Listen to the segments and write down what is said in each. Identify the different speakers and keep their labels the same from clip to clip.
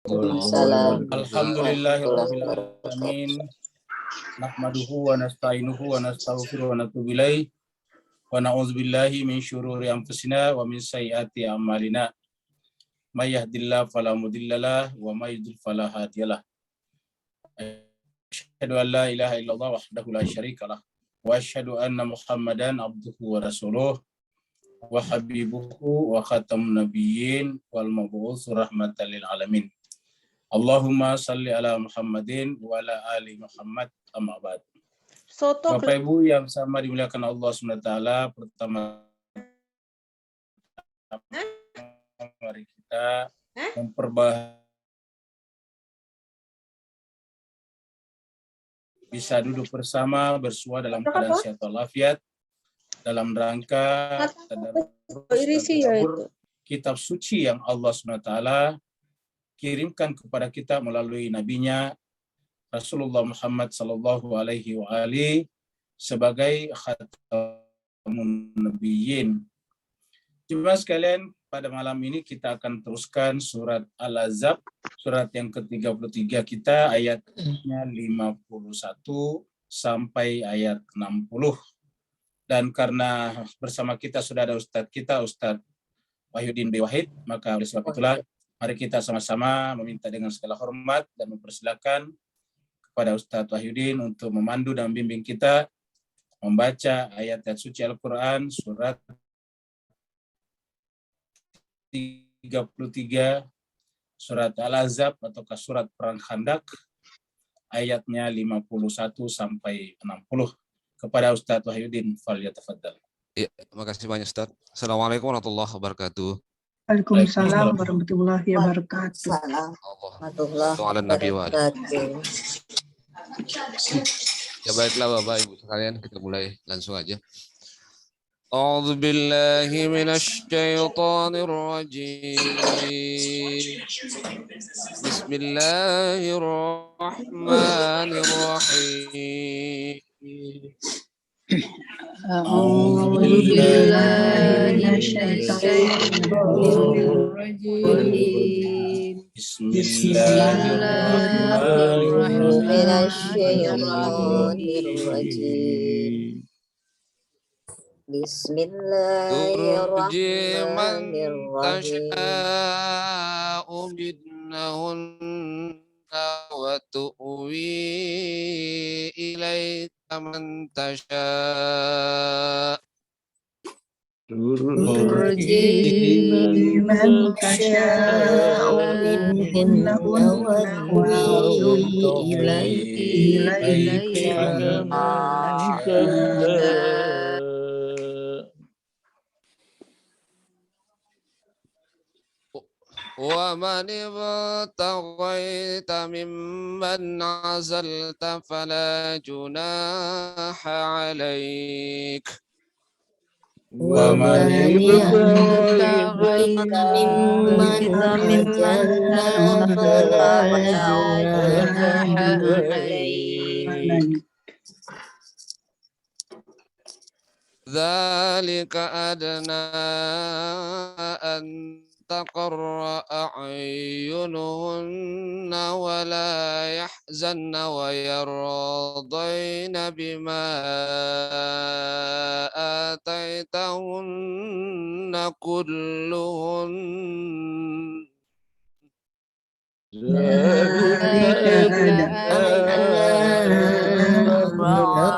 Speaker 1: Waalaikumsalam
Speaker 2: Alhamdulillahirabbil
Speaker 1: warahmatullahi
Speaker 2: alamin.
Speaker 1: wabarakatuh.
Speaker 2: Nahmaduhu wa nasta'inuhu wa nastaghfiruhu wa natubu ilaih. Wa na'udzubillahi min syururi anfusina wa min sayyiati a'malina. May yahdihillahu fala mudhillalah wa may yudhlil fala hadiyalah. Asyhadu an la ilaha illallah wahdahu la syarikalah wa asyhadu anna Muhammadan abduhu wa rasuluh wa habibuhu wa khatamun nabiyyin wal mab'uts rahmatan lil alamin. Allahumma salli ala Muhammadin wa ala ali Muhammad amma ba'd. Bapak Ibu yang sama dimuliakan Allah SWT, pertama mari kita memperbaharui bisa duduk bersama bersua dalam keadaan sehat walafiat dalam rangka kitab suci yang Allah SWT kirimkan kepada kita melalui nabinya Rasulullah Muhammad sallallahu alaihi wa alihi sebagai khatamun nabiyyin. Jemaah sekalian, pada malam ini kita akan teruskan surat Al-Ahzab, surat yang ke-33 kita, ayatnya 51 sampai ayat 60. Dan karena bersama kita sudah ada Ustadz kita, Ustadz Wahyudin B. Wahid, maka oleh sebab itulah mari kita sama-sama meminta dengan segala hormat dan mempersilakan kepada Ustadz Wahyudin untuk memandu dan membimbing kita membaca ayat-ayat suci Al-Quran surat 33 surat Al-Ahzab atau surat Perang Khandak ayatnya 51 sampai 60. Kepada Ustadz Wahyudin, falyatafaddal.
Speaker 3: Ya, terima kasih banyak Ustadz. Assalamualaikum warahmatullahi wabarakatuh.
Speaker 4: Waalaikumsalam warahmatullahi wabarakatuh.
Speaker 3: Ya baiklah Bapak Ibu sekalian, kita mulai langsung aja. A'udzu billahi minasyaitonir rajim. Bismillahirrahmanirrahim.
Speaker 1: A'udzu billahi minasyaitonir rajim. Bismillahirrahmanirrahim.
Speaker 3: Bismillahirrahmanirrahim. Wa tu'wi ilaika man tasha.
Speaker 4: Turji man tasha'u minhunna wa tu'wi ilaika man tasha'.
Speaker 3: ومن ابتغيت ممن عزلت فلا جناح عليك
Speaker 4: ومن ابتغيت ممن عزلت فلا جناح عليك
Speaker 3: ذلك أدنى أن تقر أعينهن ولا يحزن ويرضين بما آتيتهن كلهن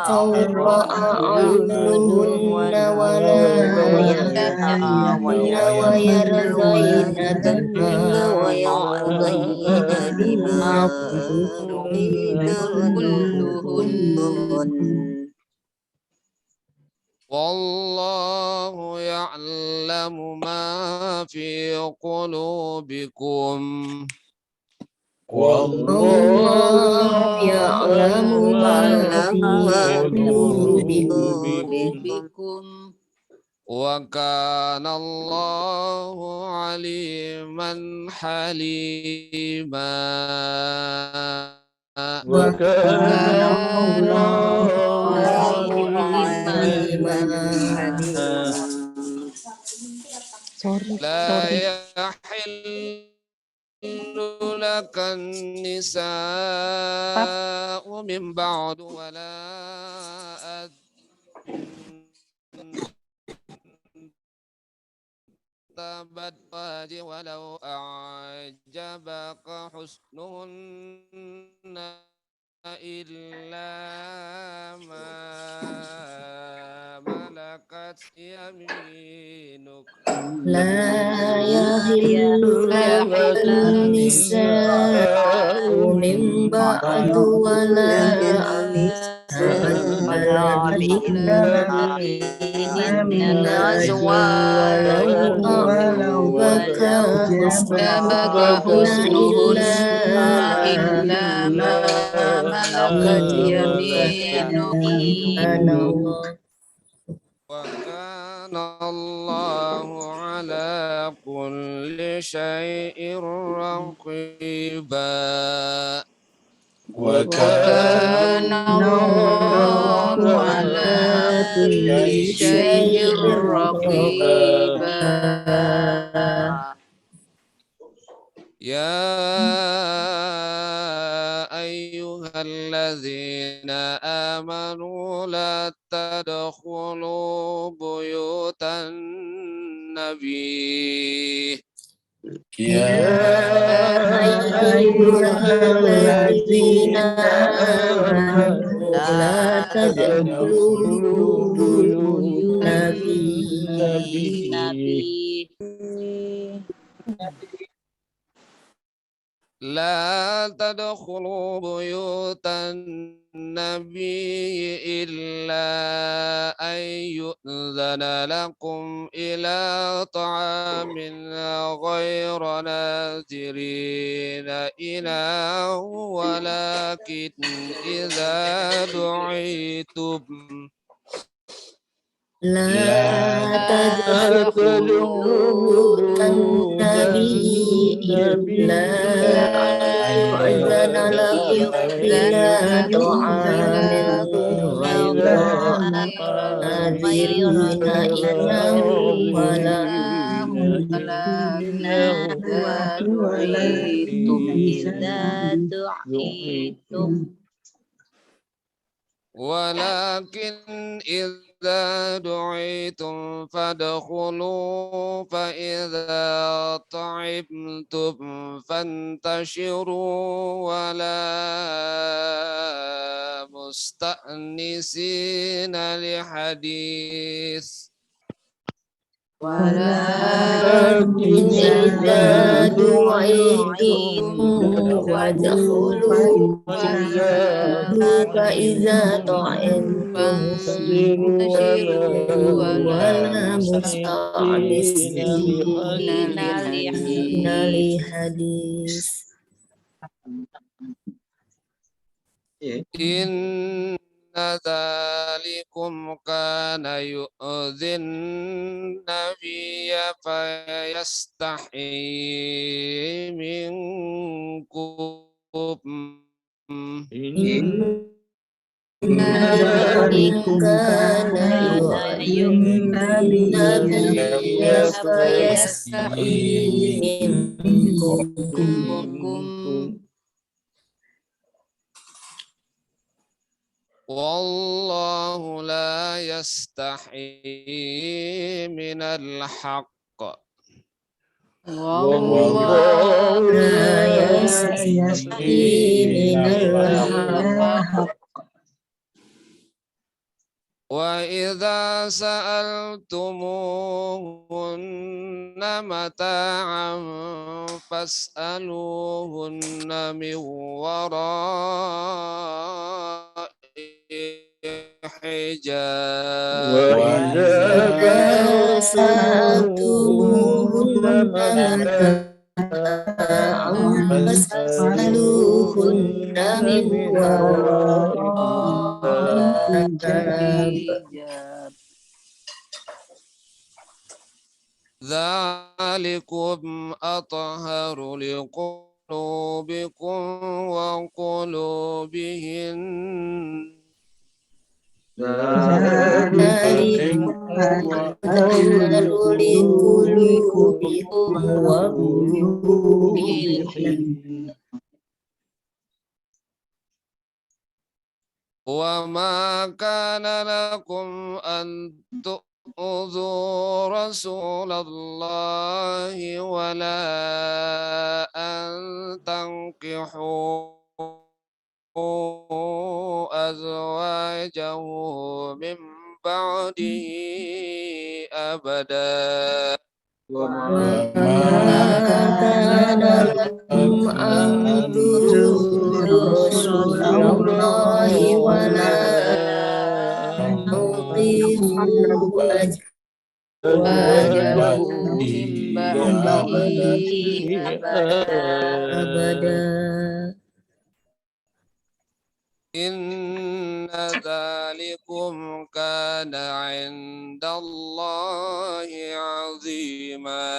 Speaker 4: تقر أعينهن ولا يحزن ويرضين بما كلهن
Speaker 3: والله يعلم ما في قلوبكم
Speaker 4: والله يعلم ما في قلوبكم
Speaker 3: وكان الله عليما حليما
Speaker 4: وكان الله عليما
Speaker 3: لا يحل لك النساء من بعد ولا تبتغي ولو أعجبك حسنهن إلا ما ملكت يمينك
Speaker 4: لا يحل لك النساء من بعد ولا من أزواج أعجبك حسنهن
Speaker 1: إلا ما ملكت يمينك
Speaker 3: وكان الله على كل شيء رقيبا
Speaker 1: وكان الله على كل شيء رقيبا
Speaker 3: يا أيها الذين آمنوا لا تدخلوا بيوت النبي
Speaker 1: يا
Speaker 4: أيها الذين آمنوا لا تدخلوا بيوت النبي
Speaker 3: لا تدخلوا بيوت النبي إلا أن يؤذن لكم إلى طعام غير ناظرين إناه ولكن إذا دعيتم
Speaker 4: لا تدخلوا بيوت النبي إلا أن يؤذن لكم إلى طعام غير ناظرين إنه
Speaker 3: ولكن إذا دعيتم فادخلوا فإذا طعمتم فانتشروا ولا مستأنسين لحديث
Speaker 4: ولكن إذا دعيتم فادخلوا فإذا طعمتم فانتشروا ولا مستأنسين لحديث
Speaker 3: إن ذلكم كان يؤذي النبي فيستحيي منكم
Speaker 4: ذلكم كان يؤذي النبي فيستحيي منكم
Speaker 3: والله لا يستحيي من الحق
Speaker 1: والله
Speaker 4: لا يستحيي من الحق
Speaker 3: وإذا سألتموهن متاعا فاسألوهن من وراء حجاب
Speaker 4: وإذا سألتموهن متاعا فاسألوهن من وراء حجاب
Speaker 3: ذلكم أطهر لقلوبكم وقلوبهن
Speaker 4: ذلكم أطهر لقلوبكم وقلوبهن
Speaker 3: وما كان لكم أن تؤذوا رسول الله ولا أن تنكحوا أزواجه من بعده أبدا
Speaker 4: وما كان لكم أن تؤذوا رسول الله ولا تنكحوا
Speaker 1: وجهه
Speaker 4: أزواجه
Speaker 1: من بعده
Speaker 4: أبدا
Speaker 3: إن ذلكم كان عند الله عظيما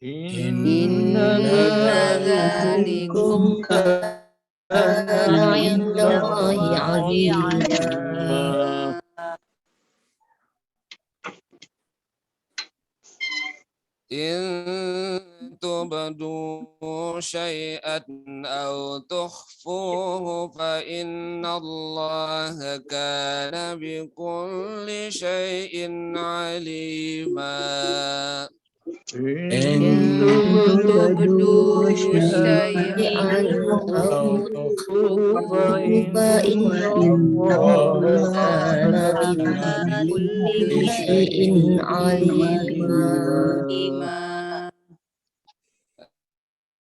Speaker 1: إن ذلكم
Speaker 4: كان عند الله عظيما
Speaker 3: إن تبدوا شيئا أو تخفوه فإن الله كان بكل شيء عليما
Speaker 1: إن تبدوا شيئا
Speaker 4: أو تخفوه فإن الله كان بكل شيء عليما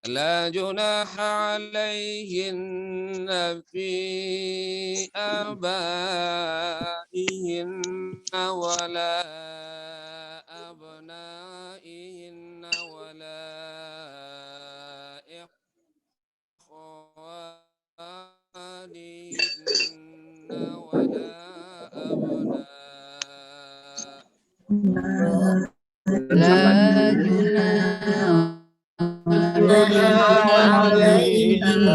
Speaker 3: لا جناح عليهن في آبائهن ولا أبنائهن ولا إخوانهن ولا أبناء
Speaker 1: لا جناح
Speaker 4: عليهن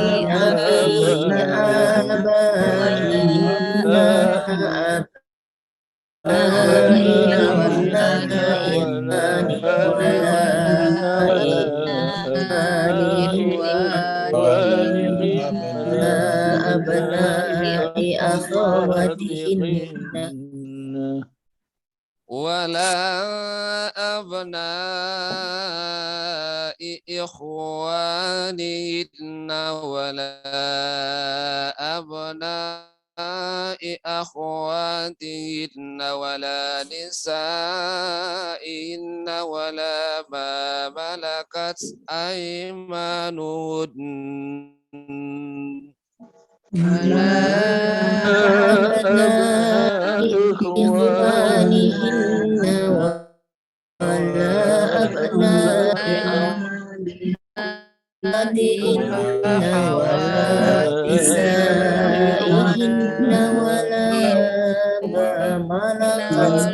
Speaker 4: في آبائهن أبناء أخواتهن
Speaker 3: ولا أبناء إخوانهن ولا أبناء أخواتهن ولا نسائهن ولا ما ملكت أيمانهن
Speaker 1: ولا
Speaker 4: أبناء إخوانهن ولا أبناء أخواتهن ولا نسائهن ولا ما ملكت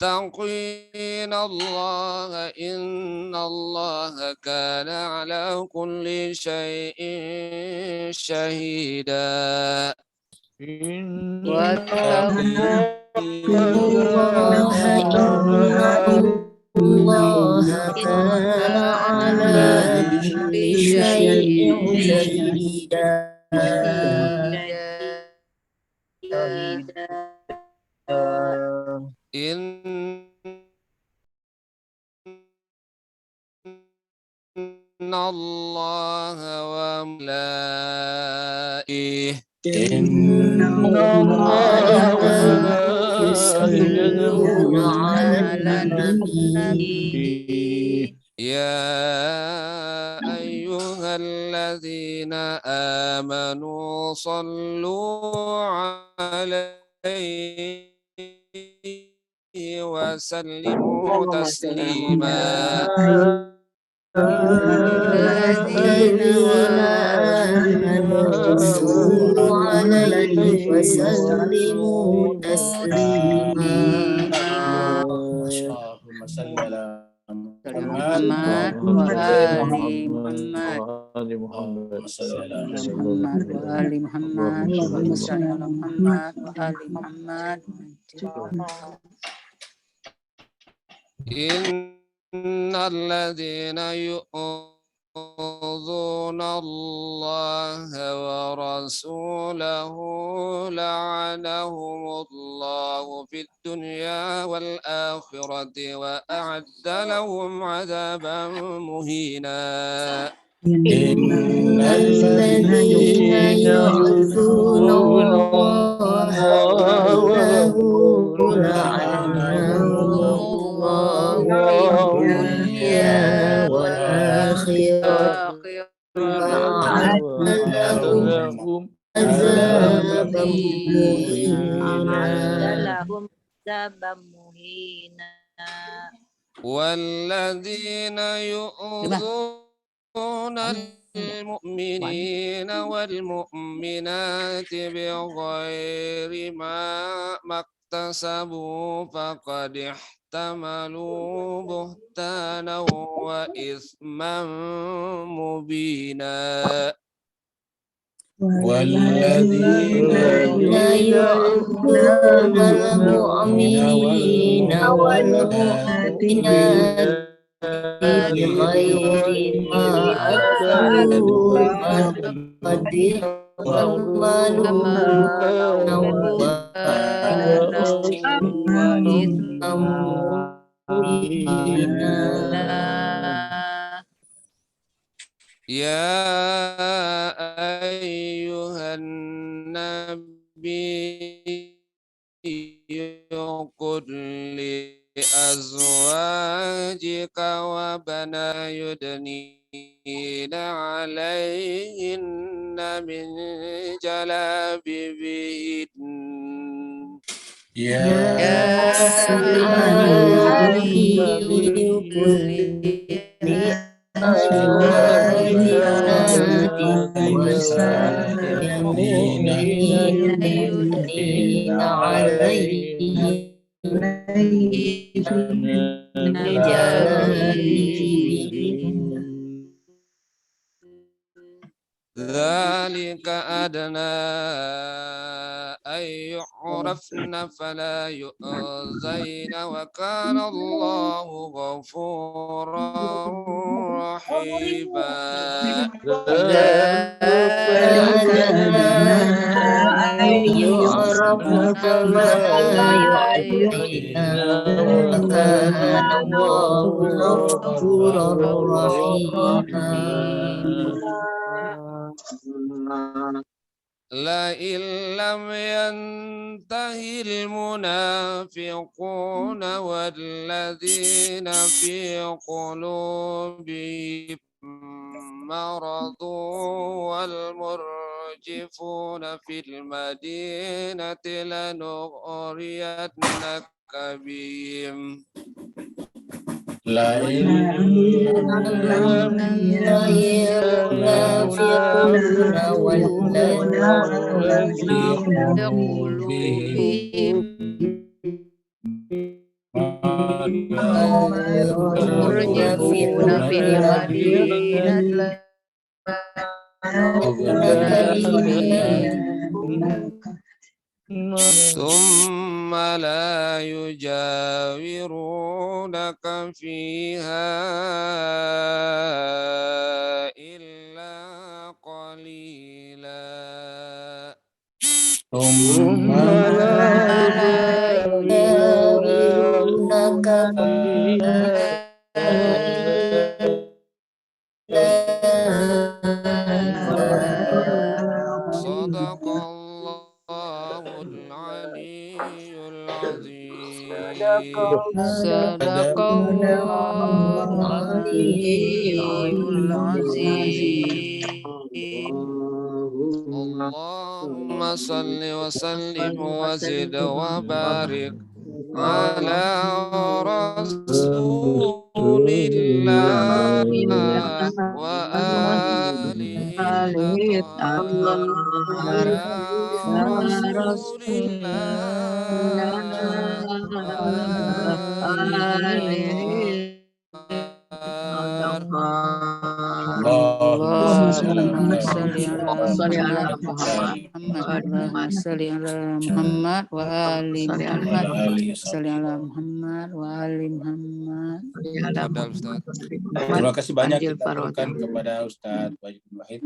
Speaker 3: واتقين الله إن الله كان على كل شيء شهيدا
Speaker 1: واتقوا
Speaker 4: الله كان على كل شيء شهيدا
Speaker 3: إن الله وملائكته
Speaker 4: إن الله يصلون على النبي
Speaker 3: يا أيها الذين آمنوا صلوا عليه وسلموا تسليما
Speaker 4: الذين آمنوا صلوا عليه وسلموا تسليما
Speaker 2: اللهم صل على محمد
Speaker 1: محمد وآل محمد
Speaker 2: اللهم صل على
Speaker 1: محمد وآل محمد اللهم صل على محمد وآل محمد
Speaker 3: إن الذين يؤذون الله ورسوله لعنهم الله في الدنيا والآخرة وأعد لهم عذابا مهينا.
Speaker 4: إن الذين يؤذون الله ورسوله لعنهم الله في الدنيا والآخرة وأعد لهم عذابا مهينا.
Speaker 3: والذين يؤذون المؤمنين والمؤمنات بغير ما اكتسبوا فقد احتملوا بهتانا وإثما مبينا.
Speaker 2: والذين
Speaker 4: يؤذون المؤمنين والمؤمنات بغير ما أكتسبوا فقد احتملوا وإثما مبينا.
Speaker 3: يا أيها النبي قل لأزواجك وبنات يدنين عليهن من جلابيبهن.
Speaker 2: يا
Speaker 4: يدنين عليهن
Speaker 3: ذلك أدنى أن يعرفن فلا يؤذين وكان الله غفورا رحيما.
Speaker 4: يعرفن فلا يؤذين وكان الله غفورا رحيما.
Speaker 3: لئن لم ينتهي المنافقون والذين في قلوبهم مرض والمرجفون في المدينة لنغرينك بهم.
Speaker 2: لئن
Speaker 4: المنافقون والذين
Speaker 1: يرجفون في المدينة
Speaker 3: ثم لا يجاورونك فيها إلا قليلا.
Speaker 2: ثم لا
Speaker 4: يجاورونك
Speaker 3: صدق الله العلي العظيم.
Speaker 1: صدق الله العلي العظيم.
Speaker 3: اللهم صل وسلم وزد وبارك على رسول الله وآله الطاهرين. على رسول الله وآله
Speaker 2: اللهم
Speaker 1: Allahumma salli ala Muhammad Allahumma salli ala Muhammad wa ali Muhammad salli ala Muhammad wa ali Muhammad.
Speaker 3: Tafadhal, Ustaz.
Speaker 2: Terima kasih banyak
Speaker 4: Anjil
Speaker 2: kita aturkan
Speaker 4: Parodo.
Speaker 2: kepada Ustadz Wahid bin Wahid.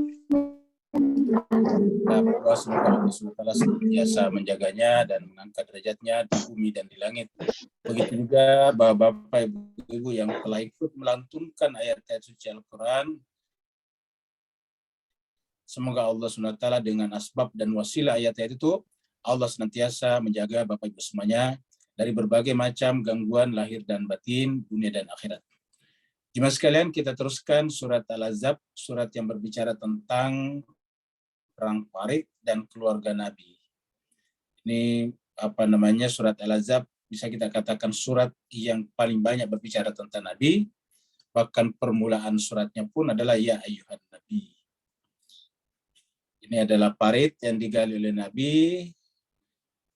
Speaker 2: Kita berdoa semoga Allah SWT senantiasa menjaganya dan mengangkat derajatnya di bumi dan di langit. Begitu juga bapak-bapak, ibu-ibu yang telah ikut melantunkan ayat-ayat suci Al-Quran. Semoga Allah SWT dengan asbab dan wasilah ayat-ayat itu, Allah senantiasa menjaga bapak ibu semuanya dari berbagai macam gangguan lahir dan batin, dunia dan akhirat. Jemaah sekalian, kita teruskan surat Al-Ahzab, surat yang berbicara tentang perang Parit dan keluarga Nabi. Ini surat Al-Ahzab bisa kita katakan surat yang paling banyak berbicara tentang Nabi. Bahkan permulaan suratnya pun adalah ya ayyuhan Nabi. Ini adalah parit yang digali oleh Nabi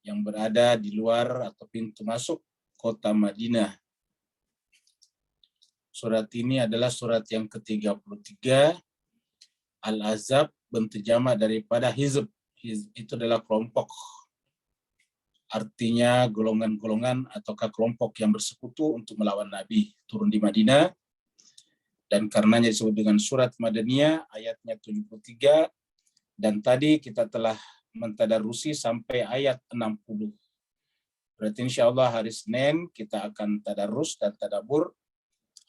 Speaker 2: yang berada di luar atau pintu masuk kota Madinah. Surat ini adalah surat yang ke-33. Al-Ahzab bentuk jamak daripada hizb. Hizb itu adalah kelompok. Artinya golongan-golongan ataukah kelompok yang bersekutu untuk melawan Nabi. Turun di Madinah. Dan karenanya disebut dengan surat Madaniyah, ayatnya 73. Dan tadi kita telah mentadarusi sampai ayat 60. Berarti insya Allah hari Senin kita akan tadarus dan tadabur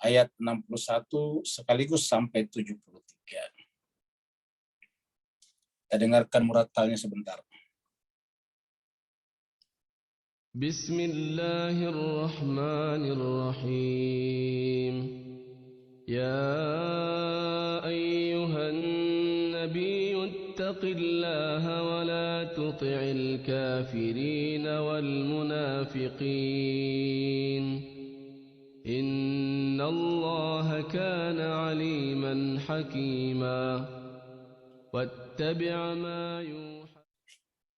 Speaker 2: ayat 61 sekaligus sampai 73. Kita dengarkan murattalnya sebentar.
Speaker 5: Bismillahirrahmanirrahim. Ya ayyuhan nabiy ittaqillaha wa la tuti'il kafirin wal munafiqin. Innallaha kana aliman hakima.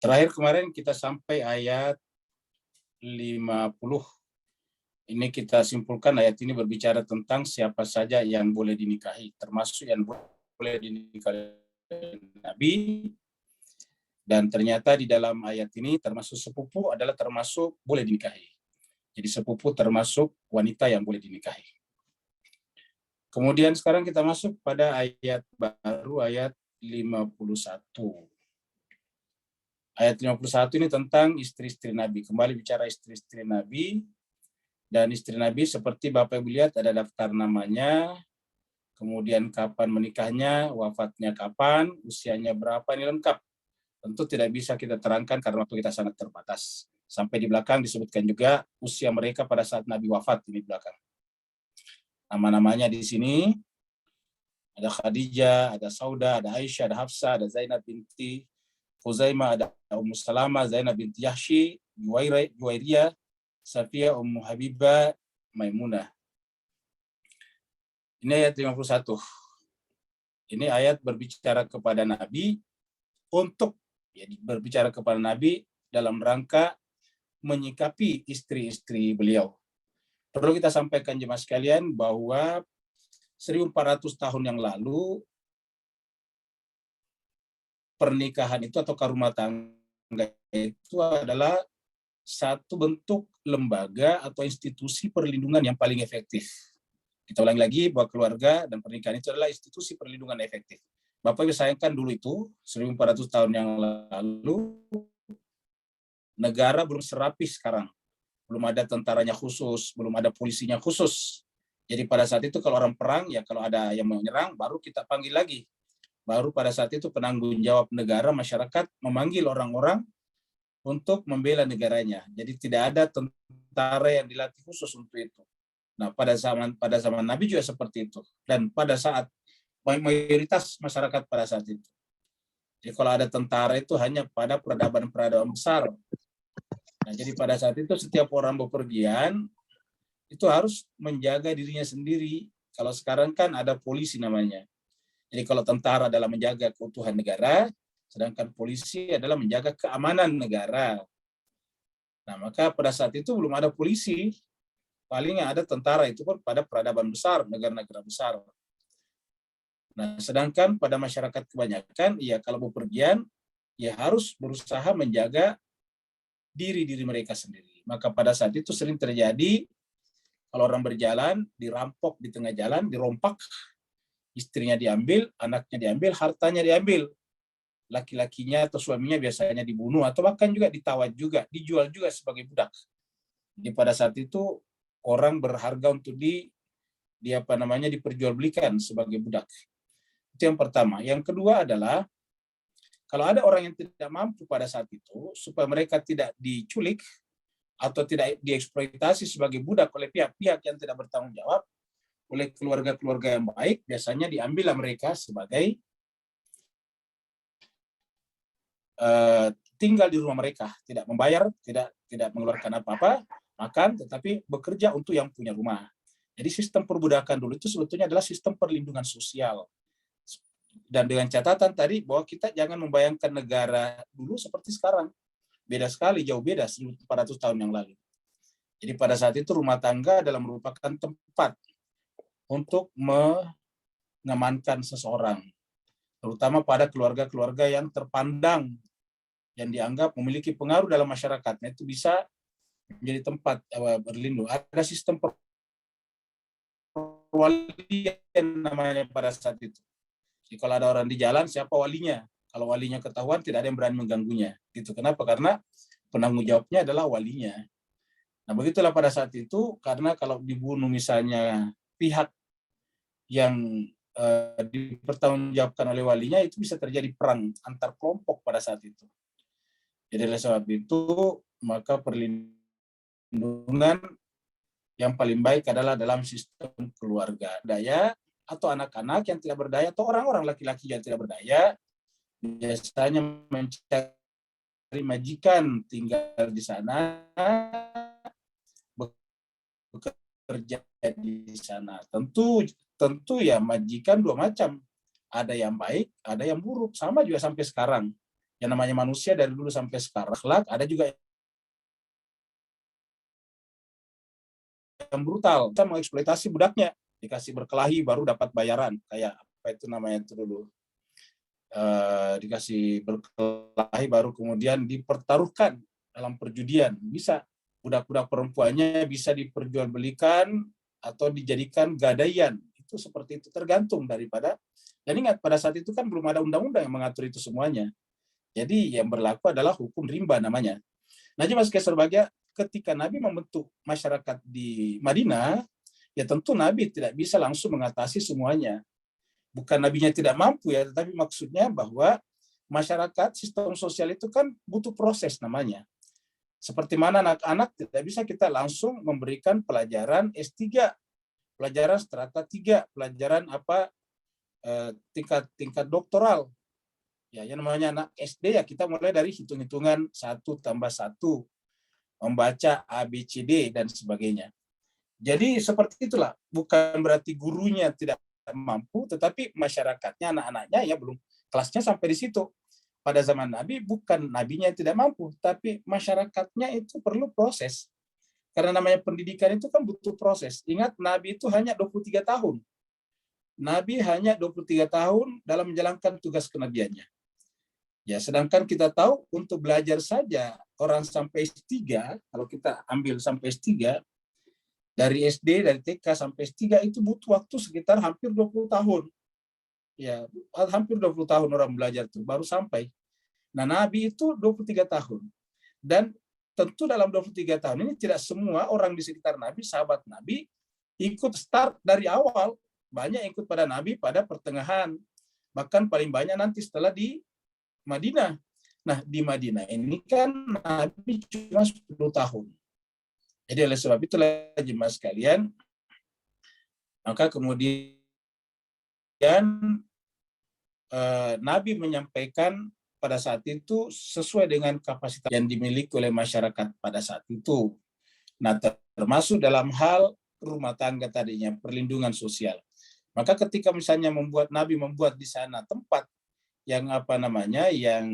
Speaker 2: Terakhir kemarin kita sampai ayat 50. Ini kita simpulkan ayat ini berbicara tentang siapa saja yang boleh dinikahi, termasuk yang boleh dinikahi Nabi. Dan ternyata di dalam ayat ini termasuk sepupu adalah termasuk boleh dinikahi. Jadi sepupu termasuk wanita yang boleh dinikahi. Kemudian sekarang kita masuk pada ayat baru, ayat 51. Ayat 51 ini tentang istri-istri Nabi. Kembali bicara istri-istri Nabi. Dan istri Nabi seperti Bapak Ibu lihat ada daftar namanya, kemudian kapan menikahnya, wafatnya kapan, usianya berapa, ini lengkap. Tentu tidak bisa kita terangkan karena waktu kita sangat terbatas. Sampai di belakang disebutkan juga usia mereka pada saat Nabi wafat ini di belakang. Nama-namanya di sini. Ada Khadijah, ada Sauda, ada Aisyah, ada Hafsah, ada Zainab binti Khuzaimah, ada Ummu Salamah, Zainab binti Yahshi, Juwairiyah, Safiyah, Ummu Habibah, Maimunah. Ini ayat 51. Ini ayat berbicara kepada Nabi untuk berbicara kepada Nabi dalam rangka menyikapi istri-istri beliau. Perlu kita sampaikan jemaah sekalian bahwa 1400 tahun yang lalu pernikahan itu atau rumah tangga itu adalah satu bentuk lembaga atau institusi perlindungan yang paling efektif. Kita ulangi lagi bahwa keluarga dan pernikahan itu adalah institusi perlindungan efektif. Bapak Ibu sayangkan dulu itu 1400 tahun yang lalu negara belum serapi sekarang. Belum ada tentaranya khusus, belum ada polisinya khusus. Jadi pada saat itu kalau orang perang, ya kalau ada yang menyerang, baru kita panggil lagi. Baru pada saat itu penanggung jawab negara, masyarakat memanggil orang-orang untuk membela negaranya. Jadi tidak ada tentara yang dilatih khusus untuk itu. Nah pada zaman Nabi juga seperti itu. Dan pada saat mayoritas masyarakat pada saat itu. Jadi kalau ada tentara itu hanya pada peradaban-peradaban besar. Nah jadi pada saat itu setiap orang bepergian, itu harus menjaga dirinya sendiri. Kalau sekarang kan ada polisi namanya. Jadi kalau tentara adalah menjaga keutuhan negara, sedangkan polisi adalah menjaga keamanan negara. Nah maka pada saat itu belum ada polisi, paling yang ada tentara itu pun pada peradaban besar, negara-negara besar. Nah, sedangkan pada masyarakat kebanyakan, ya kalau bepergian, ya harus berusaha menjaga diri mereka sendiri. Maka pada saat itu sering terjadi, kalau orang berjalan, dirampok di tengah jalan, dirompak, istrinya diambil, anaknya diambil, hartanya diambil. Laki-lakinya atau suaminya biasanya dibunuh, atau bahkan juga ditawar juga, dijual juga sebagai budak. Jadi pada saat itu, orang berharga untuk diperjualbelikan sebagai budak. Itu yang pertama. Yang kedua adalah, kalau ada orang yang tidak mampu pada saat itu, supaya mereka tidak diculik atau tidak dieksploitasi sebagai budak oleh pihak-pihak yang tidak bertanggung jawab, oleh keluarga-keluarga yang baik, biasanya diambillah mereka sebagai tinggal di rumah mereka, tidak membayar, tidak mengeluarkan apa-apa, makan, tetapi bekerja untuk yang punya rumah. Jadi sistem perbudakan dulu itu sebetulnya adalah sistem perlindungan sosial. Dan dengan catatan tadi bahwa kita jangan membayangkan negara dulu seperti sekarang. Beda sekali, jauh beda 1400 tahun yang lalu. Jadi pada saat itu rumah tangga adalah merupakan tempat untuk mengamankan seseorang, terutama pada keluarga-keluarga yang terpandang, yang dianggap memiliki pengaruh dalam masyarakatnya, itu bisa menjadi tempat berlindung. Ada sistem perwalian namanya pada saat itu. Jadi kalau ada orang di jalan, siapa walinya? Kalau walinya ketahuan, tidak ada yang berani mengganggunya. Gitu. Kenapa? Karena penanggung jawabnya adalah walinya. Nah, begitulah pada saat itu, karena kalau dibunuh misalnya pihak yang dipertanggungjawabkan oleh walinya, itu bisa terjadi perang antar kelompok pada saat itu. Jadi oleh sebab itu, maka perlindungan yang paling baik adalah dalam sistem keluarga. Daya atau anak-anak yang tidak berdaya, atau orang-orang laki-laki yang tidak berdaya, biasanya mencari majikan tinggal di sana, bekerja di sana. Tentu ya majikan dua macam. Ada yang baik, ada yang buruk. Sama juga sampai sekarang. Yang namanya manusia dari dulu sampai sekarang. Ada juga yang brutal. Kita mengeksploitasi budaknya. Dikasih berkelahi baru dapat bayaran. Kayak apa itu namanya itu dulu. Dikasih berkelahi baru kemudian dipertaruhkan dalam perjudian. Bisa. Budak-budak perempuannya bisa diperjualbelikan atau dijadikan gadaian. Itu seperti itu, tergantung daripada. Dan ingat, pada saat itu kan belum ada undang-undang yang mengatur itu semuanya. Jadi yang berlaku adalah hukum rimba namanya. Nah, Mas Kaiser Bagja, ketika Nabi membentuk masyarakat di Madinah, ya tentu Nabi tidak bisa langsung mengatasi semuanya. Bukan Nabinya tidak mampu ya, tetapi maksudnya bahwa masyarakat, sistem sosial itu kan butuh proses namanya. Seperti mana anak-anak tidak bisa kita langsung memberikan pelajaran S3, pelajaran strata 3, pelajaran tingkat doktoral. Ya, yang namanya anak SD ya kita mulai dari hitung-hitungan 1 tambah 1, membaca A, B, C, D, dan sebagainya. Jadi seperti itulah, bukan berarti gurunya tidak mampu, tetapi masyarakatnya, anak-anaknya ya belum, kelasnya sampai di situ. Pada zaman Nabi, bukan Nabinya yang tidak mampu, tapi masyarakatnya itu perlu proses. Karena namanya pendidikan itu kan butuh proses. Ingat, Nabi itu hanya 23 tahun. Nabi hanya 23 tahun dalam menjalankan tugas kenabiannya. Ya, sedangkan kita tahu untuk belajar saja, orang sampai S3, kalau kita ambil sampai S3, dari SD, dari TK sampai S3 itu butuh waktu sekitar hampir 20 tahun. Ya, hampir 20 tahun orang belajar itu baru sampai. Nah, Nabi itu 23 tahun. Dan tentu dalam 23 tahun ini tidak semua orang di sekitar Nabi, sahabat Nabi, ikut start dari awal. Banyak ikut pada Nabi pada pertengahan. Bahkan paling banyak nanti setelah di Madinah. Nah, di Madinah ini kan Nabi cuma 10 tahun. Jadi oleh sebab itulah jemaah sekalian, maka kemudian Nabi menyampaikan pada saat itu sesuai dengan kapasitas yang dimiliki oleh masyarakat pada saat itu. Nah, termasuk dalam hal rumah tangga tadinya, perlindungan sosial. Maka ketika misalnya Nabi membuat di sana tempat yang yang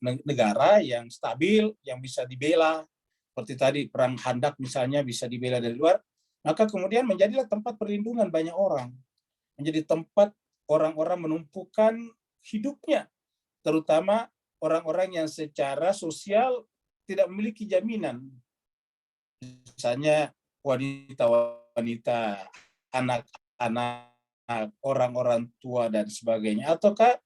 Speaker 2: negara yang stabil, yang bisa dibela, seperti tadi perang Khandaq misalnya bisa dibela dari luar, maka kemudian menjadilah tempat perlindungan banyak orang. Menjadi tempat orang-orang menumpukan hidupnya, terutama orang-orang yang secara sosial tidak memiliki jaminan. Misalnya wanita-wanita, anak-anak, orang-orang tua dan sebagainya. Ataukah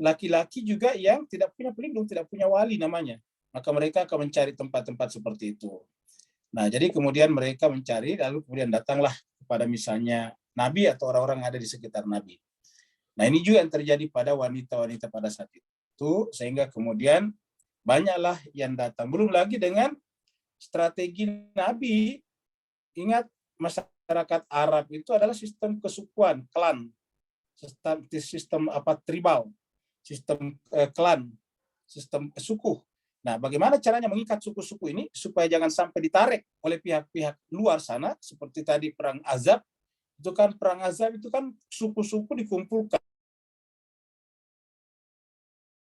Speaker 2: laki-laki juga yang tidak punya pelindung, tidak punya wali namanya. Maka mereka akan mencari tempat-tempat seperti itu. Nah, jadi kemudian mereka mencari, lalu kemudian datanglah kepada misalnya Nabi atau orang-orang yang ada di sekitar Nabi. Nah, ini juga yang terjadi pada wanita-wanita pada saat itu, sehingga kemudian banyaklah yang datang. Belum lagi dengan strategi Nabi. Ingat, masyarakat Arab itu adalah sistem kesukuan, klan, sistem tribal, sistem klan, sistem suku. Nah, bagaimana caranya mengikat suku-suku ini supaya jangan sampai ditarik oleh pihak-pihak luar sana, seperti tadi perang Azab. Itu kan perang Azab itu kan suku-suku dikumpulkan.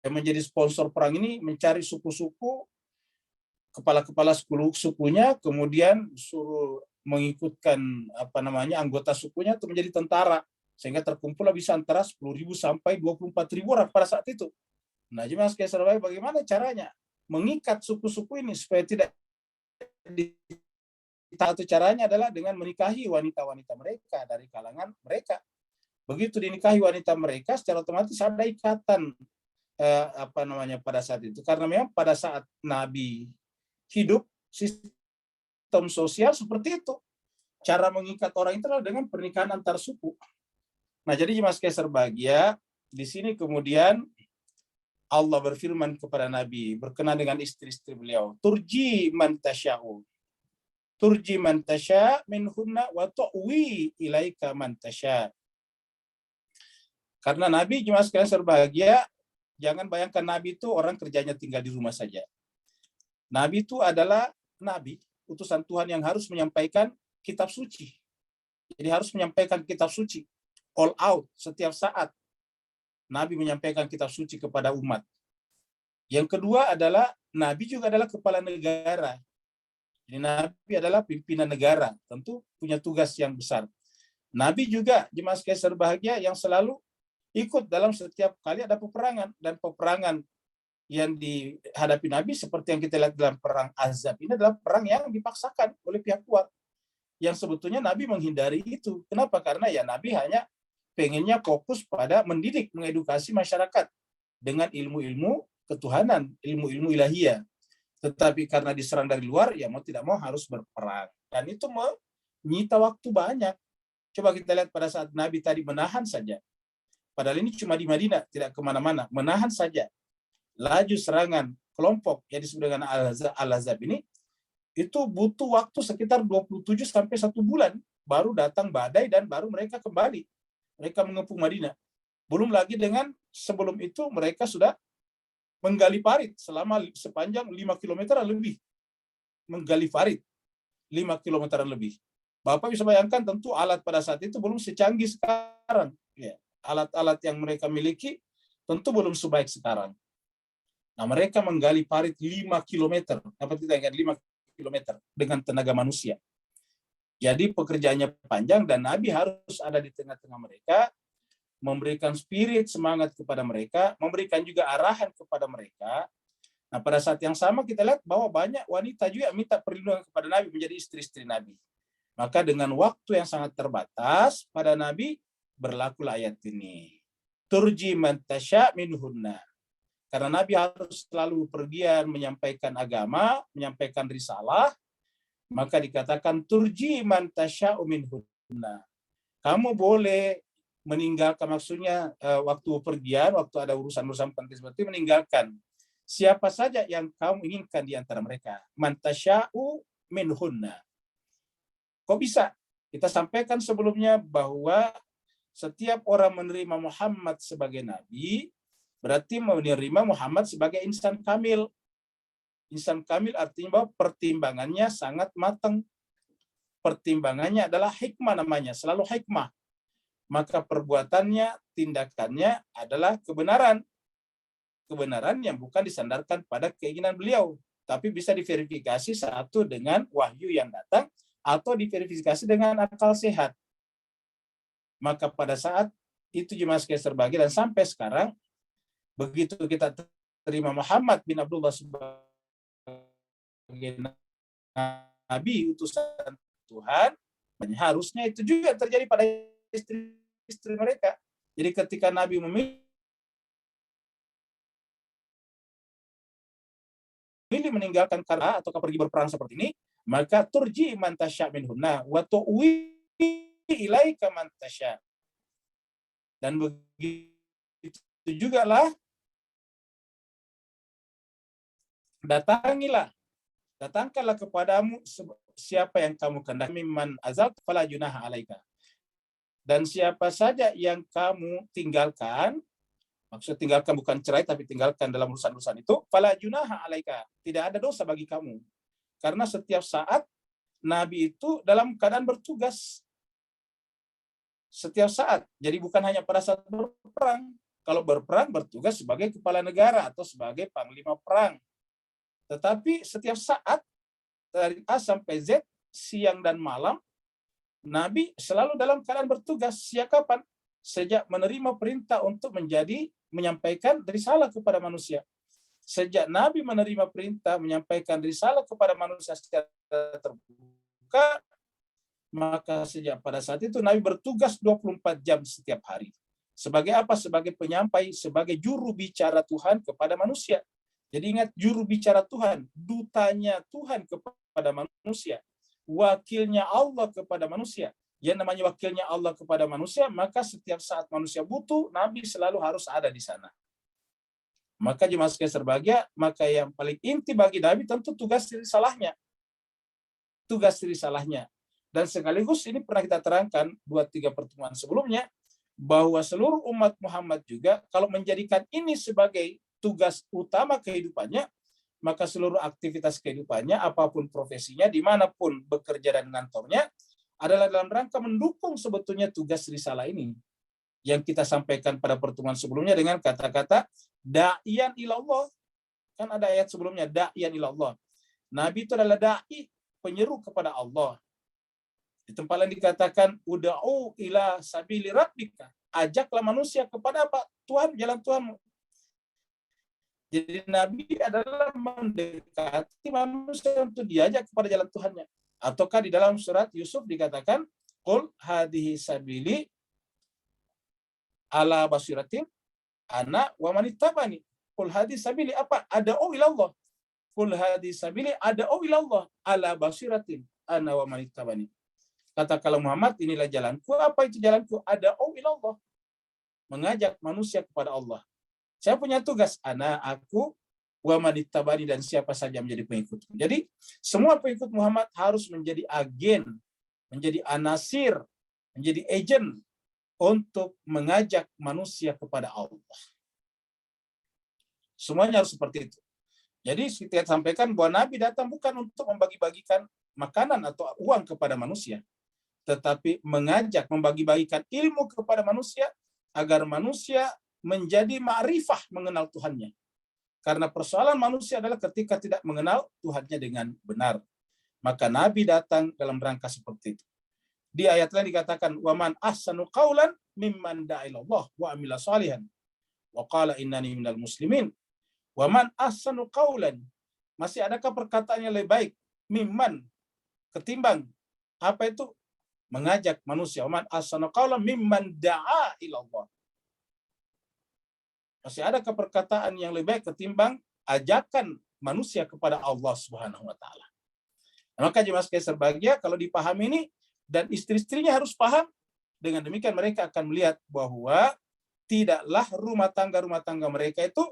Speaker 2: Yang menjadi sponsor perang ini mencari suku-suku, kepala-kepala sukunya, kemudian suruh mengikutkan anggota sukunya untuk menjadi tentara, sehingga terkumpullah bisa antara 10.000 sampai 24.000 orang pada saat itu. Nah, jemaah sekalian, bagaimana caranya mengikat suku-suku ini supaya tidak satu caranya adalah dengan menikahi wanita-wanita mereka dari kalangan mereka. Begitu dinikahi wanita mereka, secara otomatis ada ikatan pada saat itu, karena memang pada saat Nabi hidup sistem sosial seperti itu. Cara mengikat orang itu adalah dengan pernikahan antar suku. Nah, jadi jemaah sekalian berbahagia, di sini kemudian Allah berfirman kepada Nabi berkenaan dengan istri-istri beliau, turji man tasya'u. Turji man tasya' minhunna wa tu'wi ilaika man tasya'. Karena Nabi, jemaah sekalian berbahagia, jangan bayangkan Nabi itu orang kerjanya tinggal di rumah saja. Nabi itu adalah Nabi, utusan Tuhan yang harus menyampaikan kitab suci. Jadi harus menyampaikan kitab suci. All out, setiap saat. Nabi menyampaikan kitab suci kepada umat. Yang kedua adalah, Nabi juga adalah kepala negara. Jadi Nabi adalah pimpinan negara. Tentu punya tugas yang besar. Nabi juga, jemaah sekalian berbahagia, yang selalu ikut dalam setiap kali ada peperangan. Dan peperangan yang dihadapi Nabi seperti yang kita lihat dalam perang Azab ini adalah perang yang dipaksakan oleh pihak luar, yang sebetulnya Nabi menghindari itu. Kenapa? Karena ya Nabi hanya pengennya fokus pada mendidik, mengedukasi masyarakat dengan ilmu-ilmu ketuhanan, ilmu-ilmu ilahiyah. Tetapi karena diserang dari luar, ya mau tidak mau harus berperang. Dan itu menyita waktu banyak. Coba kita lihat pada saat Nabi tadi menahan saja. Padahal ini cuma di Madinah, tidak kemana-mana. Menahan saja. Laju serangan kelompok yang disebut dengan Al-Ahzab ini, itu butuh waktu sekitar 27 sampai 1 bulan. Baru datang badai dan baru mereka kembali. Mereka mengepung Madinah. Belum lagi dengan sebelum itu mereka sudah menggali parit sepanjang 5 km lebih. Menggali parit 5 km lebih. Bapak bisa bayangkan tentu alat pada saat itu belum secanggih sekarang. Ya, alat-alat yang mereka miliki tentu belum sebaik sekarang. Nah, mereka menggali parit 5 km. Apa tidak ingat 5 km dengan tenaga manusia. Jadi pekerjaannya panjang dan Nabi harus ada di tengah-tengah mereka, memberikan spirit, semangat kepada mereka, memberikan juga arahan kepada mereka. Nah, pada saat yang sama kita lihat bahwa banyak wanita juga minta perlindungan kepada Nabi menjadi istri-istri Nabi. Maka dengan waktu yang sangat terbatas, pada Nabi berlakulah ayat ini. Turji man tasya' minhunna. Karena Nabi harus selalu pergian menyampaikan agama, menyampaikan risalah, maka dikatakan turji man tasya'u minhunna. Kamu boleh meninggalkan, maksudnya waktu pergian, waktu ada urusan-urusan penting seperti meninggalkan siapa saja yang kamu inginkan di antara mereka. Man tasya'u minhunna. Kok bisa? Kita sampaikan sebelumnya bahwa setiap orang menerima Muhammad sebagai nabi berarti menerima Muhammad sebagai insan kamil. Insan kamil artinya bahwa pertimbangannya sangat matang. Pertimbangannya adalah hikmah namanya, selalu hikmah. Maka perbuatannya, tindakannya adalah kebenaran. Kebenaran yang bukan disandarkan pada keinginan beliau, tapi bisa diverifikasi satu dengan wahyu yang datang atau diverifikasi dengan akal sehat. Maka pada saat Itu jemaah sekalian terbagi, dan sampai sekarang begitu kita terima Muhammad bin Abdullah sebagai nabi utusan Tuhan, harusnya itu juga terjadi pada istri-istri mereka. Jadi ketika Nabi memilih meninggalkan karena atau pergi berperang seperti ini, maka turji man tasya minhunna wa tu'wi ilaika man tasya. Dan begitu juga lah, datangkanlah kepadamu siapa yang kamu kehendaki, mimman azal fala junaha alaika. Dan siapa saja yang kamu tinggalkan, maksud tinggalkan bukan cerai, tapi tinggalkan dalam urusan-urusan itu, fala junaha alaika, tidak ada dosa bagi kamu. Karena setiap saat Nabi itu dalam keadaan bertugas. Setiap saat. Jadi bukan hanya pada saat berperang. Kalau berperang bertugas sebagai kepala negara atau sebagai panglima perang. Tetapi setiap saat dari A sampai Z, siang dan malam, Nabi selalu dalam keadaan bertugas. Sejak kapan? Sejak menerima perintah untuk menyampaikan risalah kepada manusia. Sejak Nabi menerima perintah menyampaikan risalah kepada manusia secara terbuka, maka sejak pada saat itu Nabi bertugas 24 jam setiap hari. Sebagai apa? Sebagai penyampai, sebagai juru bicara Tuhan kepada manusia. Jadi ingat, juru bicara Tuhan, dutanya Tuhan kepada manusia, wakilnya Allah kepada manusia. Yang namanya wakilnya Allah kepada manusia, maka setiap saat manusia butuh, Nabi selalu harus ada di sana. Maka jemaah sekalian berbahagia, maka yang paling inti bagi Nabi tentu tugas risalahnya. Tugas risalahnya. Dan sekaligus ini pernah kita terangkan 2-3 pertemuan sebelumnya, bahwa seluruh umat Muhammad juga kalau menjadikan ini sebagai tugas utama kehidupannya, maka seluruh aktivitas kehidupannya, apapun profesinya, dimanapun bekerja dan kantornya, adalah dalam rangka mendukung sebetulnya tugas risalah ini. Yang kita sampaikan pada pertemuan sebelumnya dengan kata-kata da'iyan ilallah. Kan ada ayat sebelumnya, da'iyan ilallah. Nabi itu adalah da'i, penyeru kepada Allah. Di tempat lain dikatakan uda'u ila sabili rabbika, ajaklah manusia kepada apa? Tuhan, jalan Tuhanmu. Jadi Nabi adalah mendekati manusia untuk diajak kepada jalan Tuhannya. Ataukah di dalam surat Yusuf dikatakan qul hadhihi sabili ala basiratin ana wa man ittabani. Qul hadhihi sabili apa? Ad'u ila Allah. Qul hadhihi sabili ad'u ila Allah ala basiratin ana wa man ittabani. Katakanlah Muhammad, inilah jalanku. Apa itu jalanku? Ad'u ila Allah. Mengajak manusia kepada Allah. Saya punya tugas, aku, wa man ittabani, dan siapa saja menjadi pengikut. Jadi semua pengikut Muhammad harus menjadi agen, menjadi anasir, menjadi agent untuk mengajak manusia kepada Allah. Semuanya harus seperti itu. Jadi kita sampaikan bahwa Nabi datang bukan untuk membagi-bagikan makanan atau uang kepada manusia, tetapi mengajak, membagi-bagikan ilmu kepada manusia agar manusia menjadi ma'rifah mengenal Tuhannya. Karena persoalan manusia adalah ketika tidak mengenal Tuhannya dengan benar. Maka Nabi datang dalam rangka seperti itu. Di ayat lain dikatakan, "Waman ahsanu qaulan mimman da'a ilallah wa amila shalihan wa qala innani minal muslimin." Waman ahsanu qaulan, masih adakah perkataan yang lebih baik mimman, ketimbang apa itu? Mengajak manusia. Waman ahsanu qaulan mimman da'a ilallah. Masih adakah perkataan yang lebih baik ketimbang ajakan manusia kepada Allah Subhanahu wa taala. Maka jemaah sekalian berbahagia, kalau dipahami ini dan istri-istrinya harus paham, dengan demikian mereka akan melihat bahwa tidaklah rumah tangga mereka itu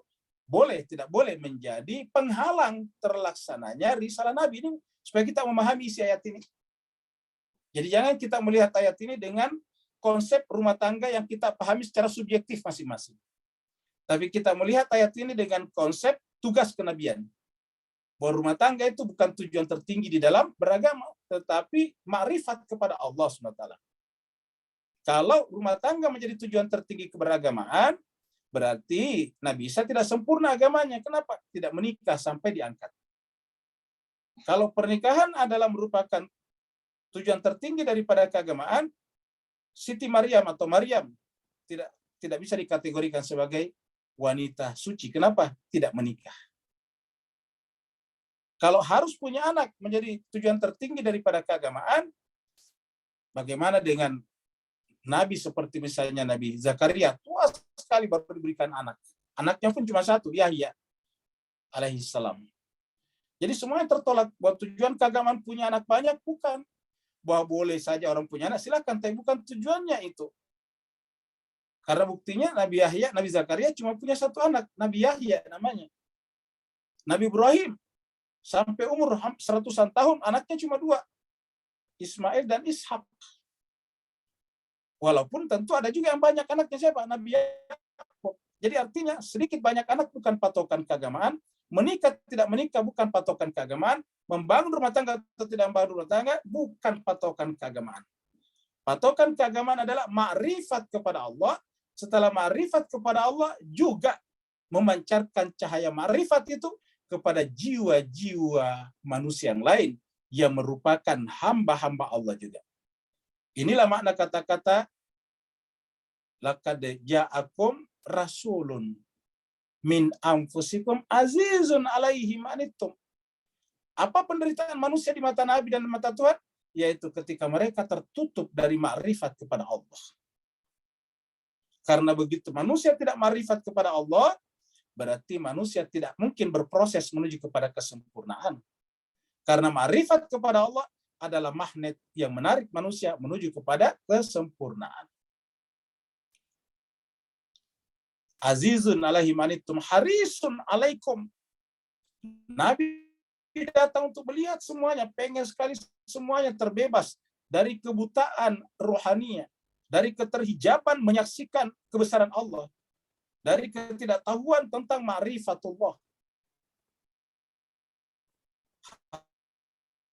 Speaker 2: tidak boleh menjadi penghalang terlaksananya risalah Nabi ini, supaya kita memahami isi ayat ini. Jadi jangan kita melihat ayat ini dengan konsep rumah tangga yang kita pahami secara subjektif masing-masing. Tapi kita melihat ayat ini dengan konsep tugas kenabian. Bahwa rumah tangga itu bukan tujuan tertinggi di dalam beragama, tetapi makrifat kepada Allah SWT. Kalau rumah tangga menjadi tujuan tertinggi keberagamaan, berarti Nabi Isa tidak sempurna agamanya. Kenapa? Tidak menikah sampai diangkat. Kalau pernikahan adalah merupakan tujuan tertinggi daripada keagamaan, Siti Maryam atau Maryam tidak bisa dikategorikan sebagai wanita suci. Kenapa? Tidak menikah. Kalau harus punya anak menjadi tujuan tertinggi daripada keagamaan, bagaimana dengan Nabi seperti misalnya Nabi Zakaria, tua sekali baru diberikan anak. Anaknya pun cuma satu, Yahya alaihissalam. Jadi semuanya tertolak. Bahwa tujuan keagamaan punya anak banyak, bukan. Bahwa boleh saja orang punya anak, silakan, tapi bukan tujuannya itu. Karena buktinya Nabi Yahya, Nabi Zakaria cuma punya satu anak, Nabi Yahya namanya. Nabi Ibrahim sampai umur 100-an tahun, anaknya cuma 2, Ismail dan Ishak. Walaupun tentu ada juga yang banyak anaknya, siapa? Nabi Yakub. Jadi artinya sedikit banyak anak bukan patokan keagamaan, menikah tidak menikah bukan patokan keagamaan, membangun rumah tangga atau tidak membangun rumah tangga bukan patokan keagamaan. Patokan keagamaan adalah makrifat kepada Allah. Setelah makrifat kepada Allah juga memancarkan cahaya makrifat itu kepada jiwa-jiwa manusia yang lain yang merupakan hamba-hamba Allah juga. Inilah makna kata-kata laqad ja'akum rasulun min anfusikum azizun alaihi ma anittum. Apa penderitaan manusia di mata Nabi dan mata Tuhan? Yaitu ketika mereka tertutup dari makrifat kepada Allah. Karena begitu manusia tidak makrifat kepada Allah, berarti manusia tidak mungkin berproses menuju kepada kesempurnaan. Karena makrifat kepada Allah adalah magnet yang menarik manusia menuju kepada kesempurnaan. Azizun alaihi manittum harisun alaikum. Nabi datang untuk melihat semuanya, pengen sekali semuanya terbebas dari kebutaan rohaninya, dari keterhijaban menyaksikan kebesaran Allah, dari ketidaktahuan tentang ma'rifatullah.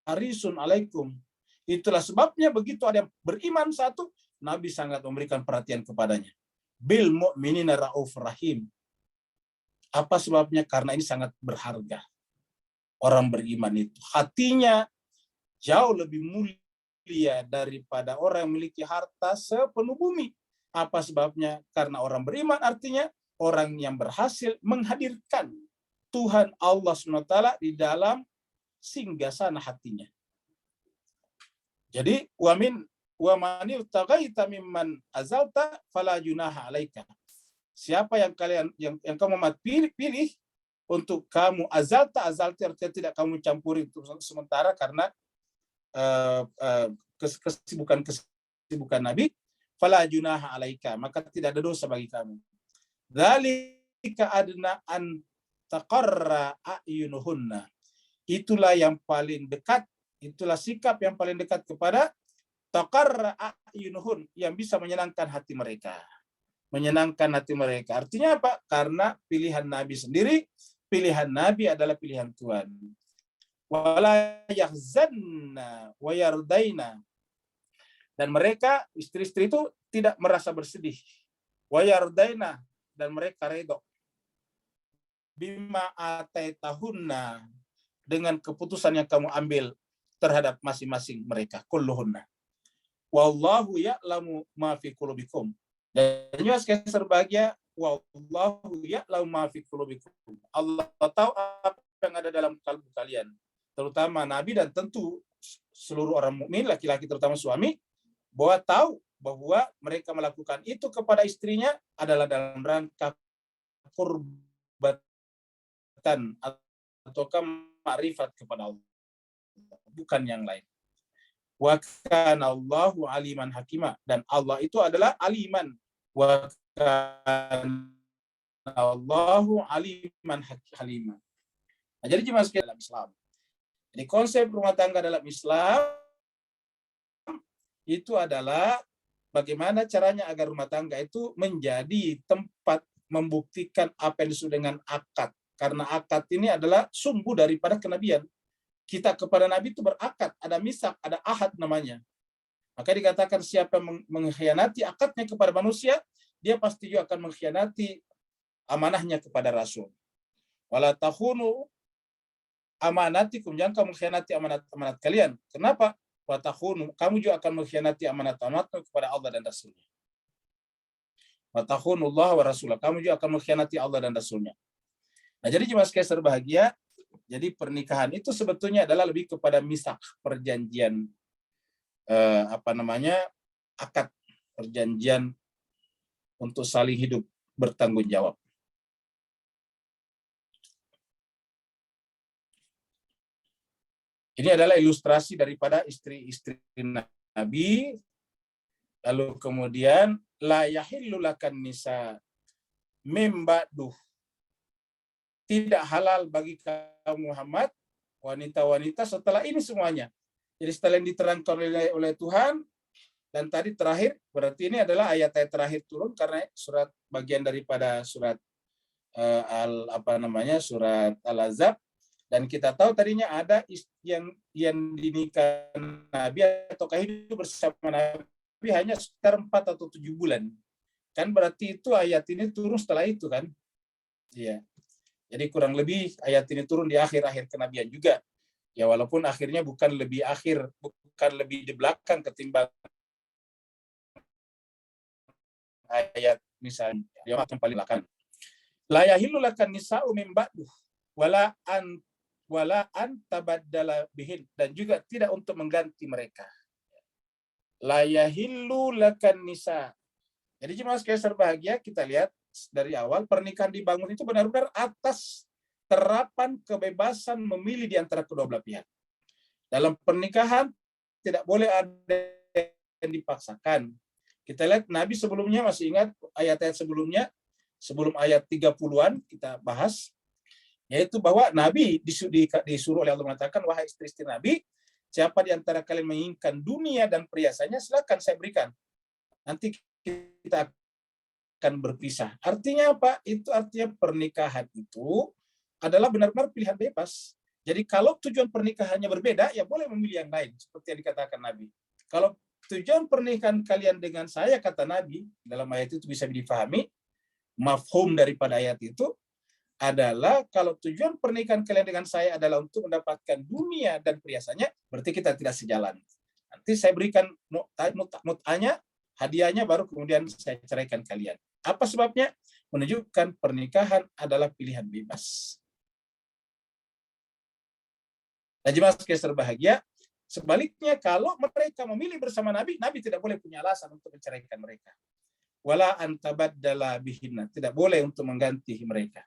Speaker 2: Harisun alaikum. Itulah sebabnya begitu ada yang beriman satu, Nabi sangat memberikan perhatian kepadanya. Bil mu'minina ra'uf rahim. Apa sebabnya? Karena ini sangat berharga. Orang beriman itu hatinya jauh lebih mulia daripada orang yang memiliki harta sepenuh bumi. Apa sebabnya? Karena orang beriman artinya orang yang berhasil menghadirkan Tuhan Allah SWT di dalam singgasana hatinya. Jadi wa manil tagaita mimman azalta fala junaha alaika. Siapa yang kamu pilih untuk kamu azalta artinya tidak kamu campuri sementara karena kesibukan Nabi, fala junaha alaika, maka tidak ada dosa bagi kamu. Dzalika adna an taqarra a'yunuhunna. Itulah yang paling dekat, itulah sikap yang paling dekat kepada taqarra a'yunuhun, yang bisa menyenangkan hati mereka. Menyenangkan hati mereka. Artinya apa? Karena pilihan Nabi sendiri, pilihan Nabi adalah pilihan Tuhan. Wala yahzanna wa yardaina. Dan mereka, istri-istri itu tidak merasa bersedih. Wa yardaina, dan mereka redha. Bima ataitahunna, dengan keputusan yang kamu ambil terhadap masing-masing mereka. Kulluhunna. Wallahu ya'lamu ma fi qulubikum. Dan juga sekali berbahagia, wallahu ya'lamu ma fi qulubikum. Allah tahu apa yang ada dalam kalbu kalian. Terutama Nabi dan tentu seluruh orang mukmin, laki-laki terutama suami, bahwa tahu bahwa mereka melakukan itu kepada istrinya adalah dalam rangka kurbatan atau ma'rifat kepada Allah, bukan yang lain. Wa kana Allahu aliman hakima, dan Allah itu adalah aliman. Wa kana Allahu aliman hakima. Nah, jadi cuma sekali dalam Islam. Jadi konsep rumah tangga dalam Islam itu adalah bagaimana caranya agar rumah tangga itu menjadi tempat membuktikan apa yang disebut dengan akad. Karena akad ini adalah sumbu daripada kenabian. Kita kepada Nabi itu berakad, ada misak, ada ahad namanya. Maka dikatakan siapa mengkhianati akadnya kepada manusia, dia pasti juga akan mengkhianati amanahnya kepada Rasul. Wala takhunu amanatikum, jangan kamu mengkhianati amanat kalian. Kenapa? Wa takhunu, kamu juga akan mengkhianati amanat-amanatmu kepada Allah dan Rasulnya. wa takhunullah wa rasulah. Kamu juga akan mengkhianati Allah dan Rasulnya. Nah, jadi jemaah sekalian berbahagia, jadi pernikahan itu sebetulnya adalah lebih kepada misak, perjanjian akad, perjanjian untuk saling hidup bertanggung jawab. Ini adalah ilustrasi daripada istri-istri Nabi. Lalu kemudian la yahillu lakan nisa mim ba'du. Tidak halal bagi kaum Muhammad wanita-wanita setelah ini semuanya. Jadi setelah yang diterangkan oleh Tuhan, dan tadi terakhir, berarti ini adalah ayat-ayat terakhir turun karena surat bagian daripada surat surat Al-Ahzab. Dan kita tahu tadinya ada yang dinikahkan Nabi atau hidup bersama Nabi hanya sekitar 4 atau 7 bulan. Kan berarti itu ayat ini turun setelah itu kan? Iya. Jadi kurang lebih ayat ini turun di akhir-akhir kenabian juga. Ya walaupun akhirnya bukan lebih di belakang ketimbang ayat misalnya yang paling belakang. La yahillu lakan nisa'u min ba'du wala an tabaddala bihin, dan juga tidak untuk mengganti mereka. La yahillu lakan nisa. Jadi jemaah sekalian berbahagia, kita lihat dari awal pernikahan dibangun itu benar-benar atas terapan kebebasan memilih di antara kedua belah pihak. Dalam pernikahan tidak boleh ada yang dipaksakan. Kita lihat Nabi sebelumnya, masih ingat ayat-ayat sebelumnya, sebelum ayat 30-an kita bahas, yaitu bahwa Nabi disuruh oleh Allah mengatakan, wahai istri-istri Nabi, siapa di antara kalian menginginkan dunia dan perhiasannya, silakan saya berikan. Nanti kita akan berpisah. Artinya apa? Itu artinya pernikahan itu adalah benar-benar pilihan bebas. Jadi kalau tujuan pernikahannya berbeda, ya boleh memilih yang lain, seperti yang dikatakan Nabi. Kalau tujuan pernikahan kalian dengan saya, kata Nabi, dalam ayat itu bisa difahami, mafhum daripada ayat itu adalah kalau tujuan pernikahan kalian dengan saya adalah untuk mendapatkan dunia dan perhiasannya, berarti kita tidak sejalan. Nanti saya berikan mut'anya, hadiahnya, baru kemudian saya ceraikan kalian. Apa sebabnya? Menunjukkan pernikahan adalah pilihan bebas. Nah, jemaah sekalian berbahagia, sebaliknya kalau mereka memilih bersama Nabi, Nabi tidak boleh punya alasan untuk menceraikan mereka. Wala antabaddala bihinna, tidak boleh untuk mengganti mereka.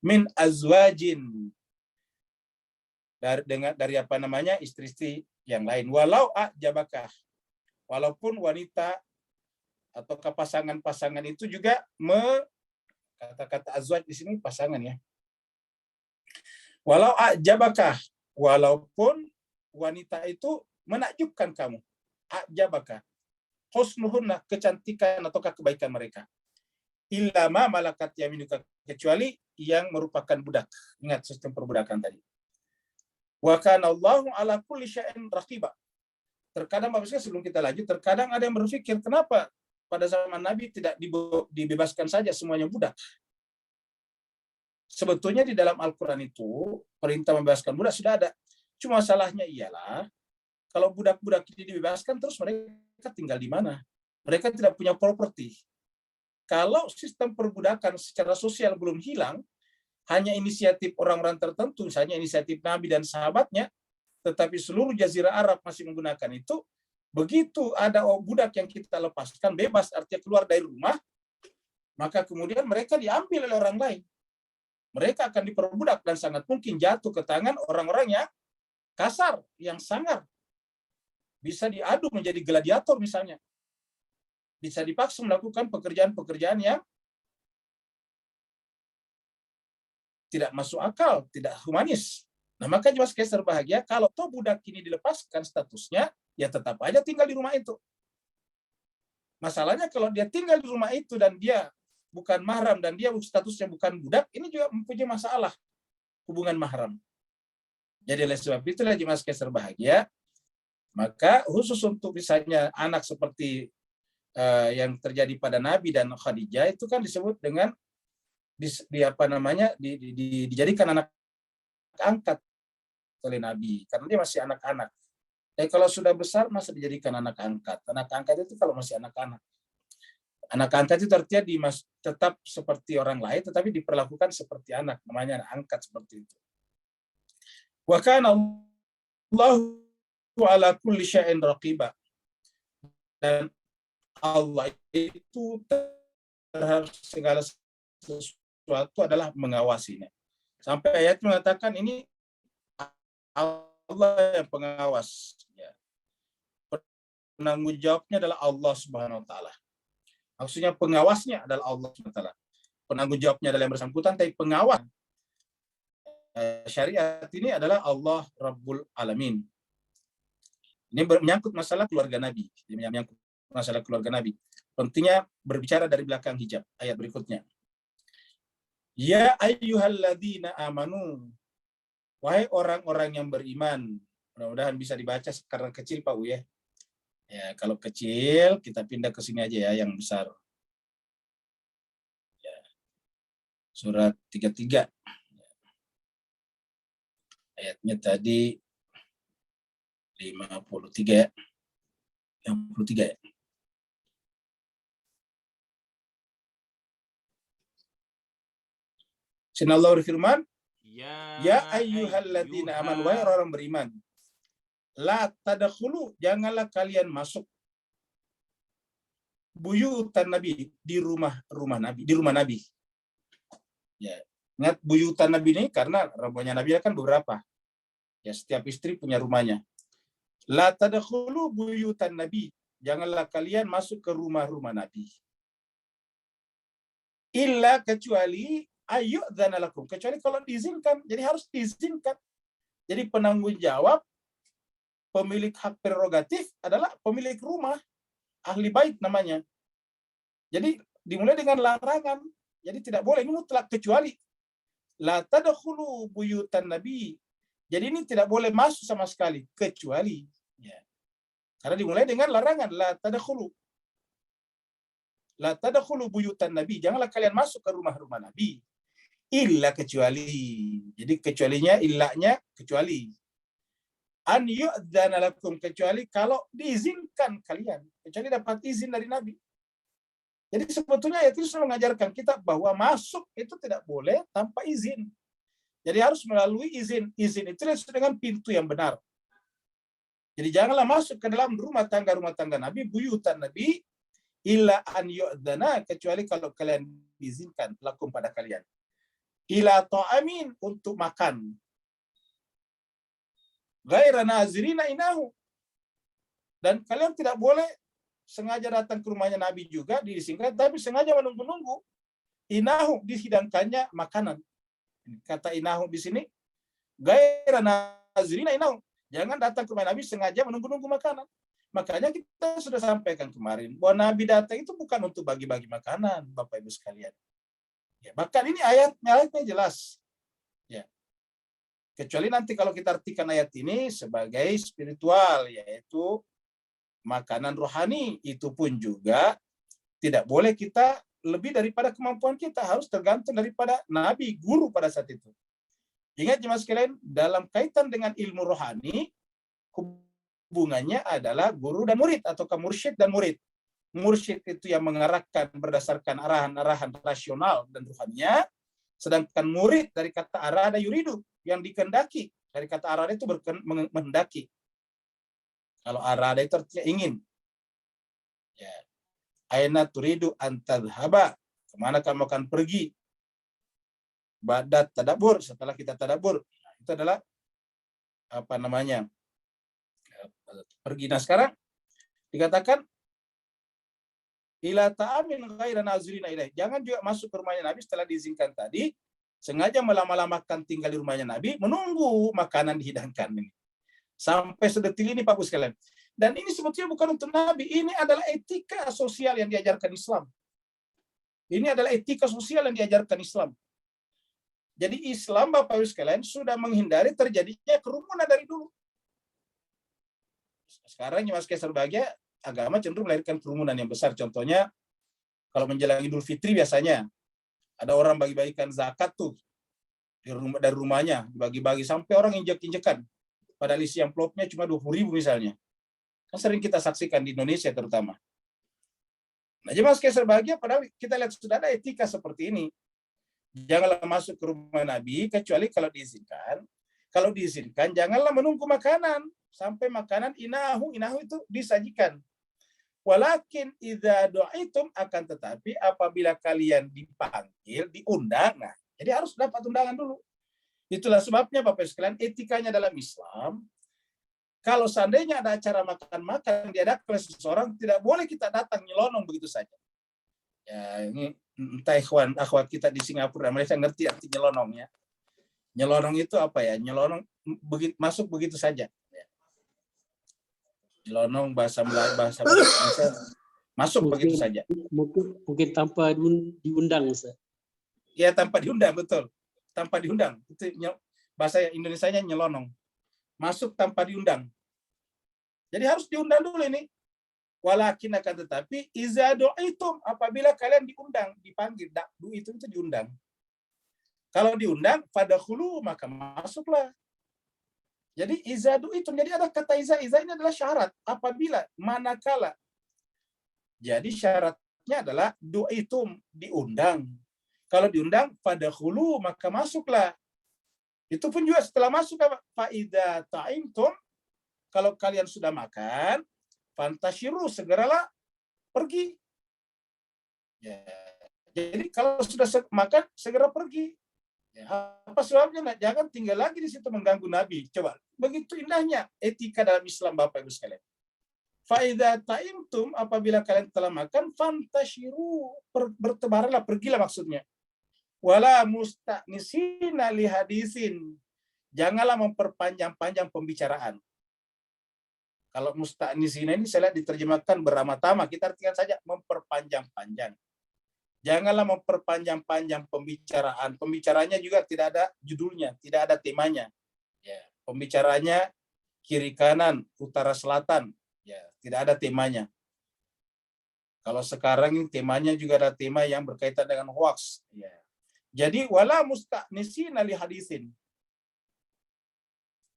Speaker 2: Min azwajin, dari istri-istri yang lain. Walau a'jabakah, walaupun wanita atau pasangan-pasangan itu juga kata-kata azwaj di sini pasangan ya. Walau a'jabakah, walaupun wanita itu menakjubkan kamu. A'jabakah, husnuhunna, kecantikan ataukah kebaikan mereka. Illa ma malakat yaminuka, kecuali yang merupakan budak. Ingat sistem perbudakan tadi. Wa kana Allahu ala kulli syai'in raqiba. Terkadang sebelum kita lanjut, terkadang ada yang berpikir kenapa pada zaman Nabi tidak dibebaskan saja semuanya budak. Sebetulnya di dalam Al-Qur'an itu perintah membebaskan budak sudah ada. Cuma salahnya ialah kalau budak-budak ini dibebaskan, terus mereka tinggal di mana? Mereka tidak punya properti. Kalau sistem perbudakan secara sosial belum hilang, hanya inisiatif orang-orang tertentu, misalnya inisiatif Nabi dan sahabatnya, tetapi seluruh Jazirah Arab masih menggunakan itu, begitu ada budak yang kita lepaskan, bebas artinya keluar dari rumah, maka kemudian mereka diambil oleh orang lain. Mereka akan diperbudak dan sangat mungkin jatuh ke tangan orang-orang yang kasar, yang sangar. Bisa diadu menjadi gladiator misalnya. Bisa dipaksa melakukan pekerjaan-pekerjaan yang tidak masuk akal, tidak humanis. Nah, maka jemaah sekalian berbahagia, kalau toh budak ini dilepaskan statusnya, ya tetap aja tinggal di rumah itu. Masalahnya kalau dia tinggal di rumah itu dan dia bukan mahram dan dia statusnya bukan budak, ini juga mempunyai masalah hubungan mahram. Jadi oleh sebab itulah jemaah sekalian berbahagia, maka khusus untuk misalnya anak seperti yang terjadi pada Nabi dan Khadijah itu kan disebut dengan dijadikan anak angkat oleh Nabi karena dia masih anak-anak. Kalau sudah besar masa dijadikan anak angkat. Anak angkat itu kalau masih anak-anak. Anak angkat itu artinya tetap seperti orang lain, tetapi diperlakukan seperti anak, namanya anak angkat seperti itu. Wa kana Allahu ala kulli syai'in raqiba. Dan Allah itu terhadap segala sesuatu adalah mengawasinya. Sampai ayat mengatakan ini Allah yang pengawas. Ya. Penanggung jawabnya adalah Allah Subhanahu Wa Taala. Maksudnya pengawasnya adalah Allah Subhanahu Wa Taala. Penanggung jawabnya adalah yang bersangkutan, tapi pengawas syariat ini adalah Allah Rabbul Alamin. Ini menyangkut masalah keluarga Nabi. Ini menyangkut masalah keluarga Nabi. Pentingnya berbicara dari belakang hijab. Ayat berikutnya. Ya ayyuhalladzina amanu. Wahai orang-orang yang beriman. Mudah-mudahan bisa dibaca karena kecil Pak U ya. Ya, kalau kecil kita pindah ke sini aja ya yang besar. Ya. Surat 33. Ayatnya tadi 53 ya. 53 ya. Sini Allah berfirman, ya ayyuhalladzina amanu, wahai orang beriman, la tadkhulu, janganlah kalian masuk buyutan Nabi, di rumah Nabi, di rumah Nabi. Ya, ingat buyutan Nabi ini karena rumahnya Nabi kan beberapa. Ya, setiap istri punya rumahnya. La tadkhulu buyutan Nabi, janganlah kalian masuk ke rumah-rumah Nabi. Illa kecuali ayyudzana lakum, kecuali kalau diizinkan. Jadi harus diizinkan. Jadi penanggung jawab pemilik hak prerogatif adalah pemilik rumah, ahli bait namanya. Jadi dimulai dengan larangan. Jadi tidak boleh, ini mutlak, kecuali la tadkhulu buyutan Nabi. Jadi ini tidak boleh masuk sama sekali, kecuali ya. Karena dimulai dengan larangan, la tadkhulu. La tadkhulu buyutan Nabi, janganlah kalian masuk ke rumah-rumah Nabi. Illa kecuali. Jadi kecualinya, illanya kecuali. An yu'dzana lakum, kecuali kalau diizinkan kalian, kecuali dapat izin dari Nabi. Jadi sebetulnya ayat itu sudah mengajarkan kita bahwa masuk itu tidak boleh tanpa izin. Jadi harus melalui izin. Izin itu dengan pintu yang benar. Jadi janganlah masuk ke dalam rumah tangga Nabi, buyutan Nabi, illa an yu'dzana, kecuali kalau kalian diizinkan lakum pada kalian. Ila ta'amin, untuk makan. Ghaira nazirina inahu. Dan kalian tidak boleh sengaja datang ke rumahnya Nabi juga, disingkat, tapi sengaja menunggu-nunggu. Inahu, dihidangkannya makanan. Kata inahu di sini, ghaira nazirina inahu. Jangan datang ke rumah Nabi sengaja menunggu-nunggu makanan. Makanya kita sudah sampaikan kemarin, bahwa Nabi datang itu bukan untuk bagi-bagi makanan, Bapak Ibu sekalian. Ya, bahkan ini ayatnya jelas. Ya. Kecuali nanti kalau kita artikan ayat ini sebagai spiritual, yaitu makanan rohani, itu pun juga tidak boleh kita lebih daripada kemampuan kita, harus tergantung daripada Nabi, guru pada saat itu. Ingat jemaah sekalian, dalam kaitan dengan ilmu rohani, hubungannya adalah guru dan murid, atau mursyid dan murid. Mursyid itu yang mengarahkan berdasarkan arahan-arahan rasional dan rohaninya, sedangkan murid dari kata arada yuridu, yang dikehendaki. Dari kata arada itu menghendaki. Kalau arada itu artinya ingin. Ya. Aina turidu antadhaba, kemana kamu akan pergi? Badat tadabur, setelah kita tadabur. Nah, itu adalah apa namanya? Pergi. Nah sekarang dikatakan ila ta'amin ghaira nazirina ilaih. Jangan juga masuk ke rumahnya Nabi setelah diizinkan tadi, sengaja melama-lamakan tinggal di rumahnya Nabi, menunggu makanan dihidangkan ini. Sampai sedetil ini Pak Bu sekalian. Dan ini sebetulnya bukan untuk Nabi, ini adalah etika sosial yang diajarkan Islam. Ini adalah etika sosial yang diajarkan Islam. Jadi Islam Bapak Ibu sekalian sudah menghindari terjadinya kerumunan dari dulu. Sekarang Mas Kaisar Bahagia, agama cenderung melahirkan kerumunan yang besar. Contohnya, kalau menjelang Idul Fitri biasanya, ada orang bagi-bagikan zakat tuh, dari rumahnya, dibagi-bagi sampai orang injek-injekan. Padahal isi amplopnya cuma 20.000 misalnya. Kan sering kita saksikan di Indonesia terutama. Nah, jemaah sekalian berbahagia, padahal kita lihat sudah ada etika seperti ini. Janganlah masuk ke rumah Nabi kecuali kalau diizinkan. Kalau diizinkan, janganlah menunggu makanan sampai makanan inahu itu disajikan. Walakin idza du'itum, akan tetapi apabila kalian dipanggil, diundang, nah, jadi harus dapat undangan dulu. Itulah sebabnya Bapak sekalian, etikanya dalam Islam, kalau seandainya ada acara makan-makan diadakan oleh seseorang, tidak boleh kita datang nyelonong begitu saja. Ya, ini entah ikhwan, akhwat kita di Singapura, mereka ngerti arti nyelonong ya. Nyelonong itu apa ya? Nyelonong masuk begitu saja. Ya. Nyelonong bahasa Indonesia masuk mungkin, begitu saja.
Speaker 6: Mungkin tanpa diundang, Ustaz.
Speaker 2: Ya, tanpa diundang, betul. Tanpa diundang. Itu bahasa Indonesianya nyelonong. Masuk tanpa diundang. Jadi harus diundang dulu ini. Walakin akan tetapi iza du'itum, apabila kalian diundang, dipanggil, dakdu itu diundang. Kalau diundang, fadkhulu, maka masuklah. Jadi iza du'itum, jadi ada kata iza ini adalah syarat. Apabila, manakala. Jadi syaratnya adalah du'itum, diundang. Kalau diundang, fadkhulu, maka masuklah. Itu pun juga setelah masuk, faida ta'imtum, kalau kalian sudah makan, fantashiru, segeralah pergi. Ya. Jadi kalau sudah makan, segera pergi. Ya. Apa sebabnya? Nah, jangan tinggal lagi di situ mengganggu Nabi. Coba, begitu indahnya etika dalam Islam, Bapak Ibu sekalian. Faida ta'imtum, apabila kalian telah makan, fantashiru, bertebaranlah, pergilah maksudnya. Wala musta'nisina li hadisin. Janganlah memperpanjang-panjang pembicaraan. Kalau musta'nisina ini saya lihat diterjemahkan beramah-tamah, kita artikan saja memperpanjang-panjang. Janganlah memperpanjang-panjang pembicaraan. Pembicaranya juga tidak ada judulnya, tidak ada temanya. Ya, pembicaranya kiri kanan, utara selatan, ya, tidak ada temanya. Kalau sekarang ini temanya juga ada tema yang berkaitan dengan hoax, ya. Jadi wala musta'nisina li hadisin.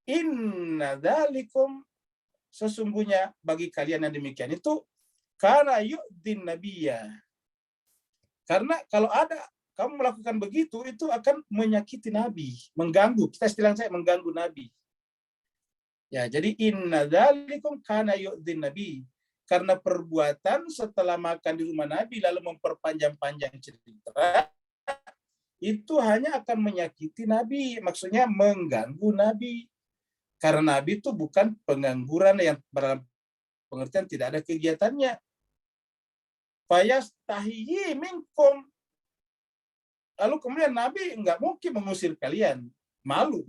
Speaker 2: Inna dzalikum, sesungguhnya bagi kalian yang demikian itu karena yu'din nabiyya. Karena kalau ada kamu melakukan begitu, itu akan menyakiti Nabi, mengganggu. Kita istilahnya mengganggu Nabi. Ya, jadi inna dzalikum kana yu'din nabi. Karena perbuatan setelah makan di rumah Nabi lalu memperpanjang-panjang cerita, itu hanya akan menyakiti Nabi, maksudnya mengganggu Nabi. Karena Nabi itu bukan pengangguran yang dalam pengertian tidak ada kegiatannya. Fayastahiyi minkum. Lalu kemudian Nabi enggak mungkin mengusir kalian. Malu.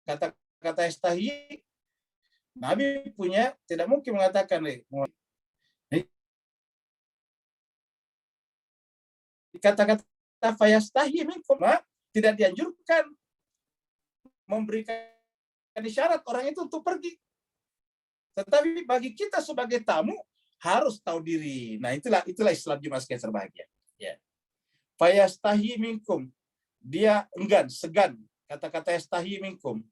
Speaker 2: Kata-kata yastahiyi, Nabi punya, tidak mungkin mengatakan, kata-kata fayastahi minkum, tidak dianjurkan memberikan isyarat orang itu untuk pergi. Tetapi bagi kita sebagai tamu harus tahu diri. Nah, itulah Islam, jemaah sekalian berbahagia. Ya. Fayastahi minkum, dia enggan, segan. Kata-kata yastahi minkum.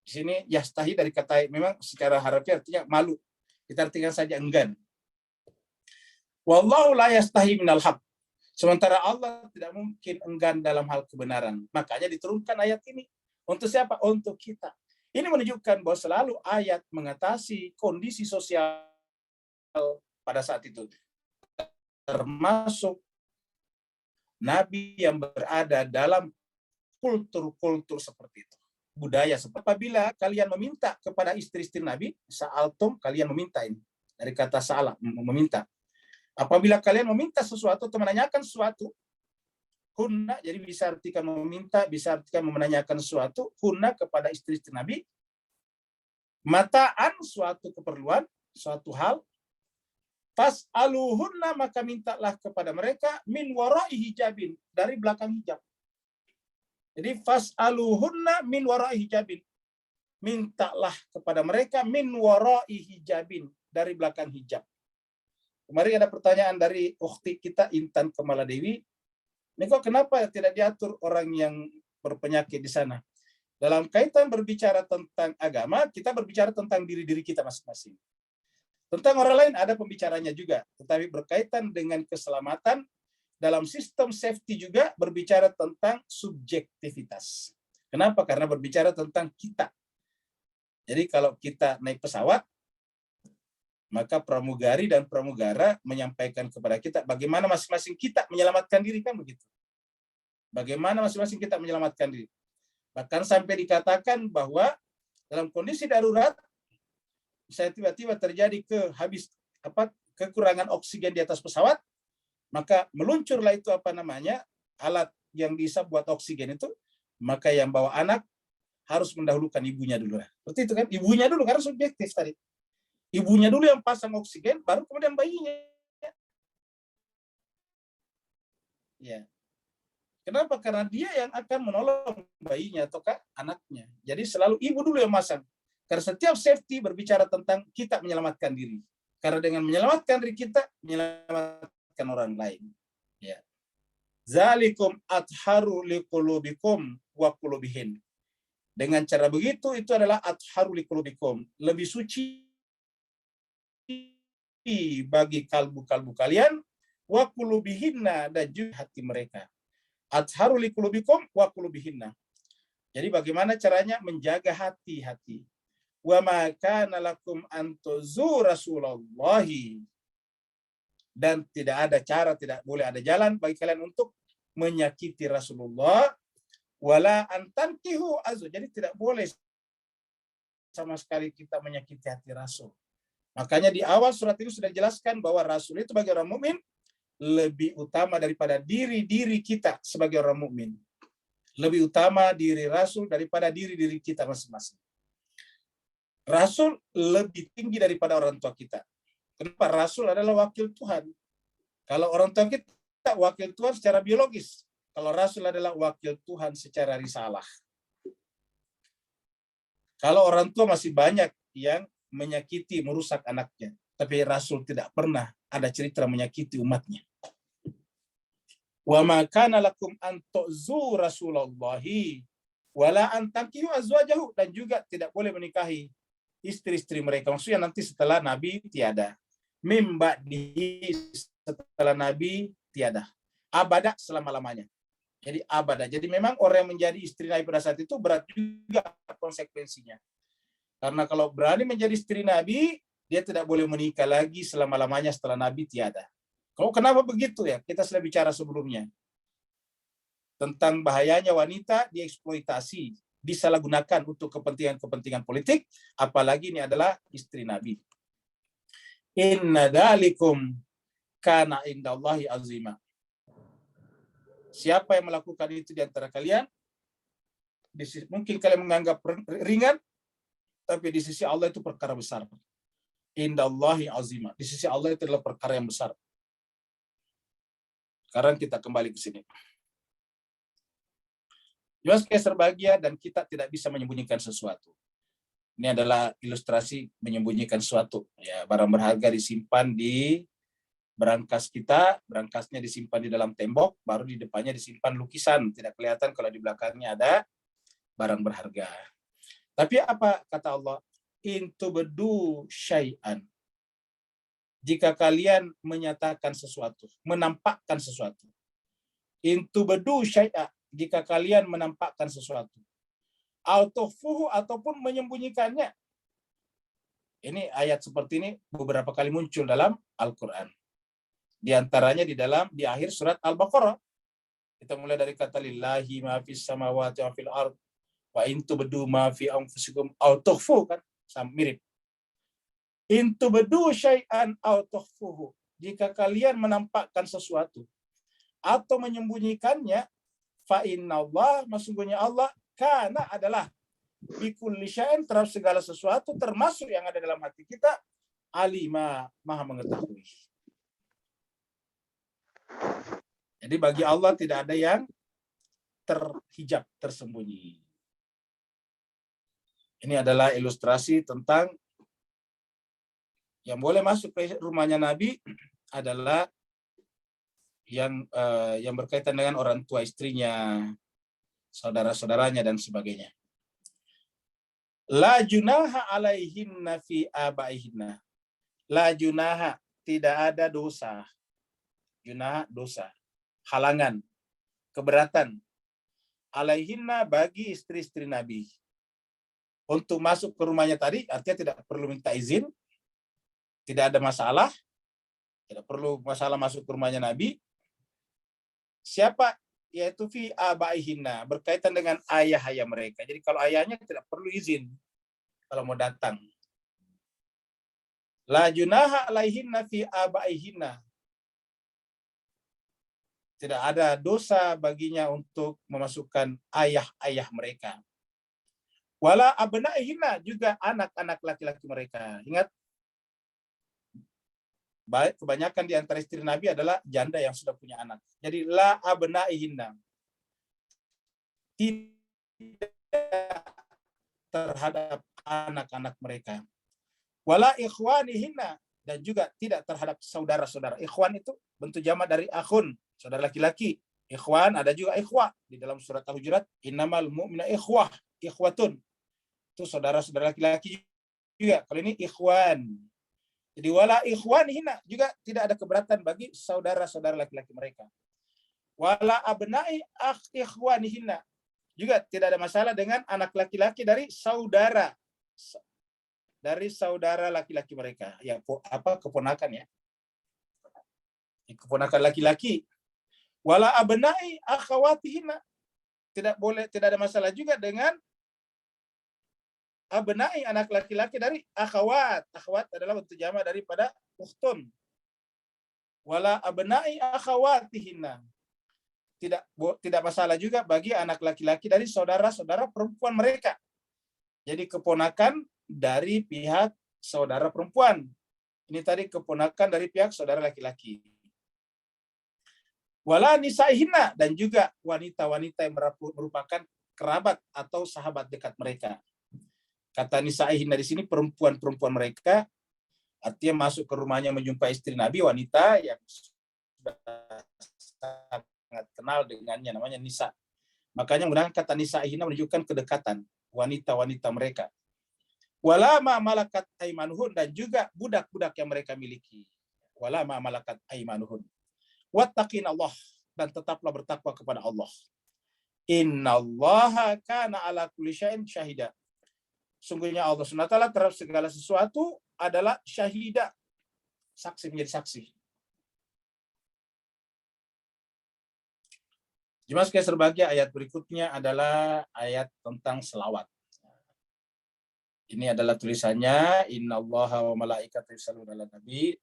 Speaker 2: Di sini yastahi dari kata, memang secara harfiah artinya malu. Kita artikan saja enggan. Wallahu la yastahi minal haq. Sementara Allah tidak mungkin enggan dalam hal kebenaran. Makanya diturunkan ayat ini. Untuk siapa? Untuk kita. Ini menunjukkan bahwa selalu ayat mengatasi kondisi sosial pada saat itu. Termasuk Nabi yang berada dalam kultur-kultur seperti itu. Budaya seperti itu. Apabila kalian meminta kepada istri-istri Nabi, sa'altum, kalian meminta ini. Dari kata sa'ala, meminta. Apabila kalian meminta sesuatu atau menanyakan sesuatu, hunna, jadi bisa artikan meminta, bisa artikan menanyakan sesuatu, hunna kepada istri-istri Nabi, mataan, suatu keperluan, suatu hal, fas'aluhunna, maka mintalah kepada mereka, min wara'i hijabin, dari belakang hijab. Jadi fas'aluhunna min wara'i hijabin, mintalah kepada mereka min wara'i hijabin, dari belakang hijab. Kemarin ada pertanyaan dari ukhti kita Intan Kamaladewi. Ini kok kenapa tidak diatur orang yang berpenyakit di sana? Dalam kaitan berbicara tentang agama, kita berbicara tentang diri-diri kita masing-masing. Tentang orang lain ada pembicaranya juga, tetapi berkaitan dengan keselamatan dalam sistem safety juga berbicara tentang subjektivitas. Kenapa? Karena berbicara tentang kita. Jadi kalau kita naik pesawat, maka pramugari dan pramugara menyampaikan kepada kita bagaimana masing-masing kita menyelamatkan diri, kan begitu. Bagaimana masing-masing kita menyelamatkan diri. Bahkan sampai dikatakan bahwa dalam kondisi darurat, saya tiba-tiba terjadi kekurangan oksigen di atas pesawat, maka meluncurlah itu alat yang bisa buat oksigen itu, maka yang bawa anak harus mendahulukan ibunya dulu. Seperti itu kan, ibunya dulu karena subjektif tadi. Ibunya dulu yang pasang oksigen, baru kemudian bayinya. Ya. Kenapa? Karena dia yang akan menolong bayinya atau anaknya. Jadi selalu ibu dulu yang masang. Karena setiap safety berbicara tentang kita menyelamatkan diri. Karena dengan menyelamatkan diri kita, menyelamatkan orang lain. Ya. Zalikum atharu liqulubikum wa qulubihin. Dengan cara begitu, itu adalah atharu liqulubikum. Lebih suci bagi kalbu-kalbu kalian, wa qulubihinna, dan juga hati mereka. Atharu liqulubikum wa qulubihinna. Jadi bagaimana caranya menjaga hati-hati. Wa ma kana lakum an tuzu Rasulullahi, dan tidak ada cara, tidak boleh ada jalan bagi kalian untuk menyakiti Rasulullah, wala antankihu azu, jadi tidak boleh sama sekali kita menyakiti hati Rasul. Makanya di awal surat ini sudah dijelaskan bahwa Rasul itu bagi orang mukmin lebih utama daripada diri kita sebagai orang mukmin. Lebih utama diri Rasul daripada diri kita masing-masing. Rasul lebih tinggi daripada orang tua kita. Kenapa? Rasul adalah wakil Tuhan. Kalau orang tua kita wakil Tuhan secara biologis. Kalau Rasul adalah wakil Tuhan secara risalah. Kalau orang tua masih banyak yang menyakiti, merusak anaknya. Tapi Rasul tidak pernah ada cerita menyakiti umatnya. Wa ma kana lakum an tu'zu Rasulullahi wala an tankihu azwajahu, dan juga tidak boleh menikahi istri-istri mereka. Maksudnya nanti setelah Nabi tiada. Mimba di setelah Nabi tiada. Abada selama-lamanya. Jadi abada. Jadi memang orang yang menjadi istri Nabi pada saat itu berat juga konsekuensinya. Karena kalau berani menjadi istri Nabi, dia tidak boleh menikah lagi selama-lamanya setelah Nabi tiada. Kalau kenapa begitu ya? Kita sudah bicara sebelumnya. Tentang bahayanya wanita dieksploitasi, disalahgunakan untuk kepentingan-kepentingan politik, apalagi ini adalah istri Nabi. Inna dalikum kana indallahi azima. Siapa yang melakukan itu di antara kalian, mungkin kalian menganggap ringan, tapi di sisi Allah itu perkara besar. Indallahi azima. Di sisi Allah itu adalah perkara yang besar. Sekarang kita kembali ke sini. Jelas Kaisar bahagia dan kita tidak bisa menyembunyikan sesuatu. Ini adalah ilustrasi menyembunyikan sesuatu. Ya, barang berharga disimpan di berangkas kita, berangkasnya disimpan di dalam tembok, baru di depannya disimpan lukisan. Tidak kelihatan kalau di belakangnya ada barang berharga. Tapi apa kata Allah? In tubdu syai'an. Jika kalian menyatakan sesuatu, menampakkan sesuatu. In tubdu syai'an. Jika kalian menampakkan sesuatu, autofuhu, ataupun menyembunyikannya. Ini ayat seperti ini beberapa kali muncul dalam Al-Quran. Di antaranya di akhir surat Al-Baqarah. Kita mulai dari kata lillahi ma fis samawati wa fil ard wa in tubdu ma fi anfusikum aw tukhfu, kan mirip. In tubdu syai'an aw tukhfuhu. Jika kalian menampakkan sesuatu atau menyembunyikannya, fa innallaha, sesungguhnya Allah, kana adalah bikulli syai'in, terhadap segala sesuatu termasuk yang ada dalam hati kita, alima, maha mengetahui. Jadi bagi Allah tidak ada yang terhijab, tersembunyi. Ini adalah ilustrasi tentang yang boleh masuk ke rumahnya Nabi adalah yang berkaitan dengan orang tua istrinya, saudara-saudaranya, dan sebagainya. La junaha alaihinna fi abaihinna. La junaha, tidak ada dosa. Junaha, dosa. Halangan, keberatan. Alaihinna, bagi istri-istri Nabi. Untuk masuk ke rumahnya tadi, artinya tidak perlu minta izin, tidak ada masalah, tidak perlu masalah masuk ke rumahnya Nabi. Siapa? Yaitu fi abaihinna, berkaitan dengan ayah-ayah mereka. Jadi kalau ayahnya tidak perlu izin kalau mau datang. La junaha alaihinna fi abaihinna. Tidak ada dosa baginya untuk memasukkan ayah-ayah mereka. Wala abnaihinna, juga anak-anak laki-laki mereka. Ingat, baik kebanyakan di antara istri Nabi adalah janda yang sudah punya anak. Jadi la abnaihinna, tidak terhadap anak-anak mereka. Wala ikhwanihinna, dan juga tidak terhadap saudara-saudara. Ikhwan itu bentuk jamak dari akhun, saudara laki-laki. Ikhwan ada juga ikhwah di dalam surat Al-Hujurat, innamal mu'mina ikhwah, ikhwatun. Itu saudara-saudara laki-laki juga. Kalau ini ikhwan. Jadi wala ikhwanihina, juga tidak ada keberatan bagi saudara-saudara laki-laki mereka. Wala abna'i ikhwanihina, juga tidak ada masalah dengan anak laki-laki dari saudara laki-laki mereka. Ya, keponakan ya. Keponakan laki-laki. Wala abna'i akhawatihina, tidak ada masalah juga dengan abna'i, anak laki-laki dari akhawat. Akhwat adalah bentuk jamak daripada ukhtun. Wala abna'i akhawatihinna, tidak masalah juga bagi anak laki-laki dari saudara-saudara perempuan mereka. Jadi keponakan dari pihak saudara perempuan. Ini tadi keponakan dari pihak saudara laki-laki. Wala nisaihinna, dan juga wanita-wanita yang merupakan kerabat atau sahabat dekat mereka. Kata nisaihinna di sini perempuan-perempuan mereka, artinya masuk ke rumahnya menjumpai istri Nabi, wanita yang sudah sangat kenal dengannya, namanya nisa. Makanya menggunakan kata nisaihinna menunjukkan kedekatan wanita-wanita mereka. Wala ma malakat aimanuhun, dan juga budak-budak yang mereka miliki. Wala ma malakat aimanuhun. Wattaqin Allah, dan tetaplah bertakwa kepada Allah. Innallaha kana ala kulli syai'in syahida. Sungguhnya Allah SWT terhadap segala sesuatu adalah syahida, saksi, menjadi saksi. Jemaah sekalian berbahagia, ayat berikutnya adalah ayat tentang selawat. Ini adalah tulisannya, innallaha wa malaikatahu yusholluna 'alan nabi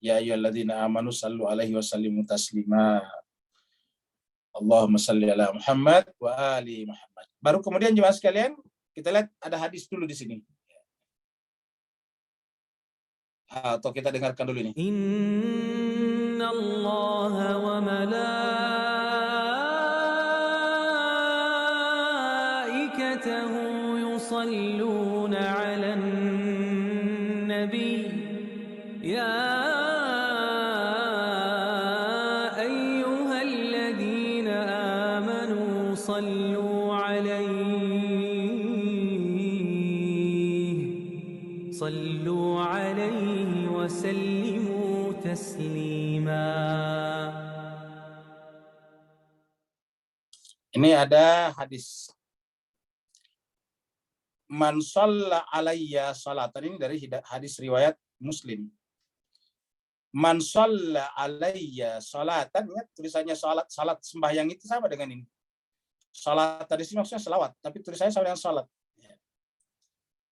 Speaker 2: ya ayyuhalladzina amanu shallu 'alaihi wa sallimu taslima. Allahumma shalli ala Muhammad wa ali Muhammad. Baru kemudian jemaah sekalian, kita lihat ada hadis dulu di sini. Atau kita dengarkan dulu ini.
Speaker 5: Inna Allah wa malaikatahu yusalluna 'alan nabi ya ayyuhalladzina amanu sallu 'alaihi صلوا عليه وسلموا تسليما.
Speaker 2: Ini ada hadis. Man shalla alayya salatan, ini dari hadis riwayat Muslim. Man shalla alayya salatan, ingat tulisannya salat sembahyang itu sama dengan ini. Salat tadi sih maksudnya selawat, tapi tulisannya sama dengan salat.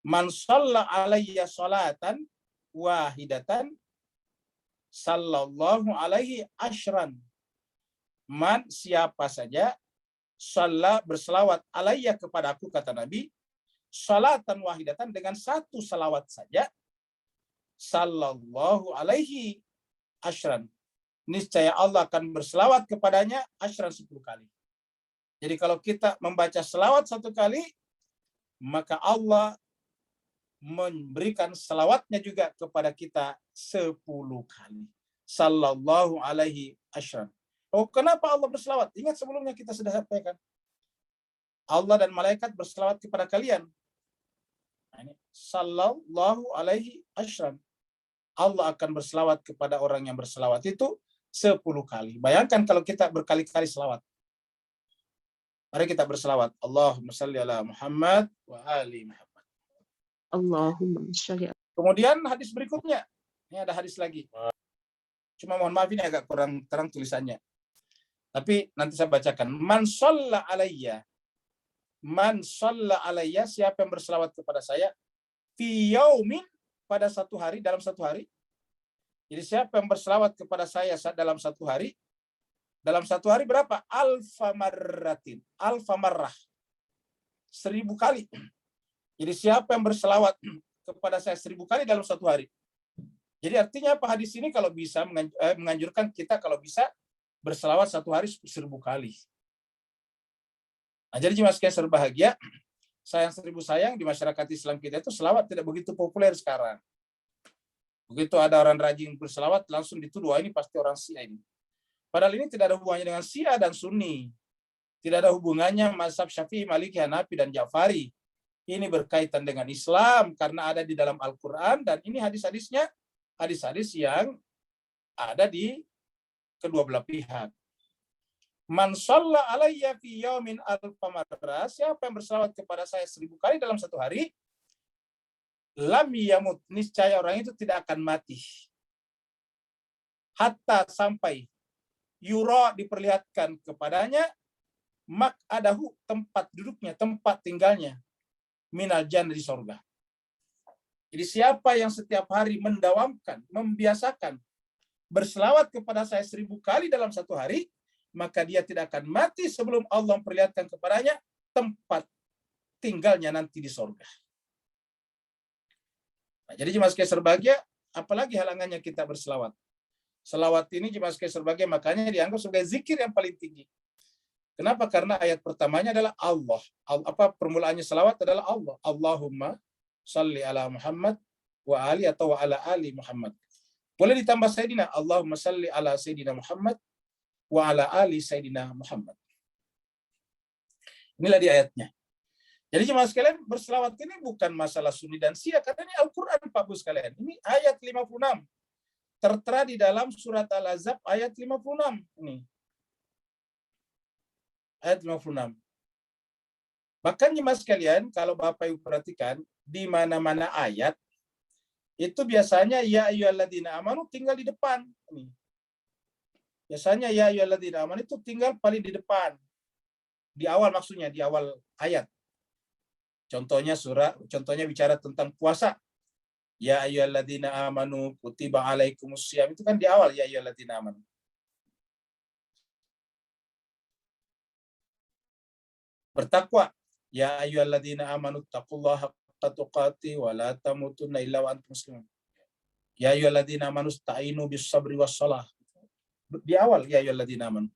Speaker 2: Man shalla alayya salatan wahidatan sallallahu alaihi asyran. Man, siapa saja, shalla, berselawat, alayya, kepada aku, kata Nabi, salatan wahidatan, dengan satu salawat saja, sallallahu alaihi asyran, niscaya Allah akan berselawat kepadanya asyran 10 kali. Jadi kalau kita membaca selawat 1 kali, maka Allah memberikan selawatnya juga kepada kita 10 kali. Sallallahu alaihi asyran. Oh, kenapa Allah berselawat? Ingat sebelumnya kita sudah sampaikan. Allah dan malaikat berselawat kepada kalian. Nah, ini sallallahu alaihi asyran. Allah akan berselawat kepada orang yang berselawat itu 10 kali. Bayangkan kalau kita berkali-kali selawat. Mari kita berselawat. Allahumma salli ala Muhammad wa ali Muhammad.
Speaker 4: Allahumma sholli.
Speaker 2: Kemudian hadis berikutnya. Ini ada hadis lagi. Cuma mohon maaf ini agak kurang terang tulisannya. Tapi nanti saya bacakan. Man shalla alayya. Man shalla alayya, siapa yang berselawat kepada saya fi yaumin, pada satu hari, dalam satu hari. Jadi siapa yang berselawat kepada saya dalam satu hari? Dalam satu hari berapa? Alfa marratin. Alfa marrah. 1000 kali. Jadi siapa yang berselawat kepada saya 1000 kali dalam satu hari? Jadi artinya apa hadis ini? Kalau bisa menganjurkan kita kalau bisa berselawat satu hari 1000 kali. Nah, jadi jemaah sekalian berbahagia, sayang di masyarakat Islam kita itu selawat tidak begitu populer sekarang. Begitu ada orang rajin berselawat, langsung dituduh, ini pasti orang Syiah ini. Padahal ini tidak ada hubungannya dengan Syiah dan Sunni. Tidak ada hubungannya mazhab Syafi'i, Maliki, Hanafi, dan Ja'fari. Ini berkaitan dengan Islam karena ada di dalam Al-Quran, dan ini hadis-hadisnya, hadis-hadis yang ada di kedua belah pihak. Man shalla alayya fi yaumin alfa marrah, siapa yang berselawat kepada saya 1000 kali dalam satu hari, lam yamut, niscaya orang itu tidak akan mati. Hatta sampai yura, diperlihatkan kepadanya, mak'adahu, tempat duduknya, tempat tinggalnya, minal jannah, di surga. Jadi siapa yang setiap hari mendawamkan, membiasakan berselawat kepada saya 1000 kali dalam satu hari, maka dia tidak akan mati sebelum Allah memperlihatkan kepadanya tempat tinggalnya nanti di surga. Nah, jadi jemaah sekalian berbahagia, apalagi halangannya kita berselawat. Selawat ini jemaah sekalian berbahagia, makanya dianggap sebagai zikir yang paling tinggi. Kenapa? Karena ayat pertamanya adalah Allah. Permulaannya selawat adalah Allah. Allahumma salli ala Muhammad wa ali atau wa ala ali Muhammad. Boleh ditambah Sayyidina. Allahumma salli ala Sayyidina Muhammad wa ala ali Sayyidina Muhammad. Inilah di ayatnya. Jadi jemaah sekalian, berselawat ini bukan masalah Sunni dan Syiah, karena ini Al-Quran, Pak Bu sekalian. Ini ayat 56. Tertera di dalam surat Al-Ahzab ayat 56. Ini. Ayat 56. Bahkan jemaah sekalian, kalau Bapak Ibu perhatikan, di mana-mana ayat, itu biasanya ya ayyuhalladzina amanu tinggal di depan. Ini. Biasanya ya ayyuhalladzina amanu itu tinggal paling di depan. Di awal maksudnya, di awal ayat. Contohnya bicara tentang puasa. Ya ayyuhalladzina amanu kutiba alaikumussyiyam, itu kan di awal ya ayyuhalladzina amanu. Bertakwa, ya ayyuhalladzina amanu taqullaha haqqa tuqatih wa la tamutunna illa wa antum muslimun. Ya ayyuhalladzina amanu ista'inu bis sabri was shalah. Di awal ya ayyuhalladzina amanu.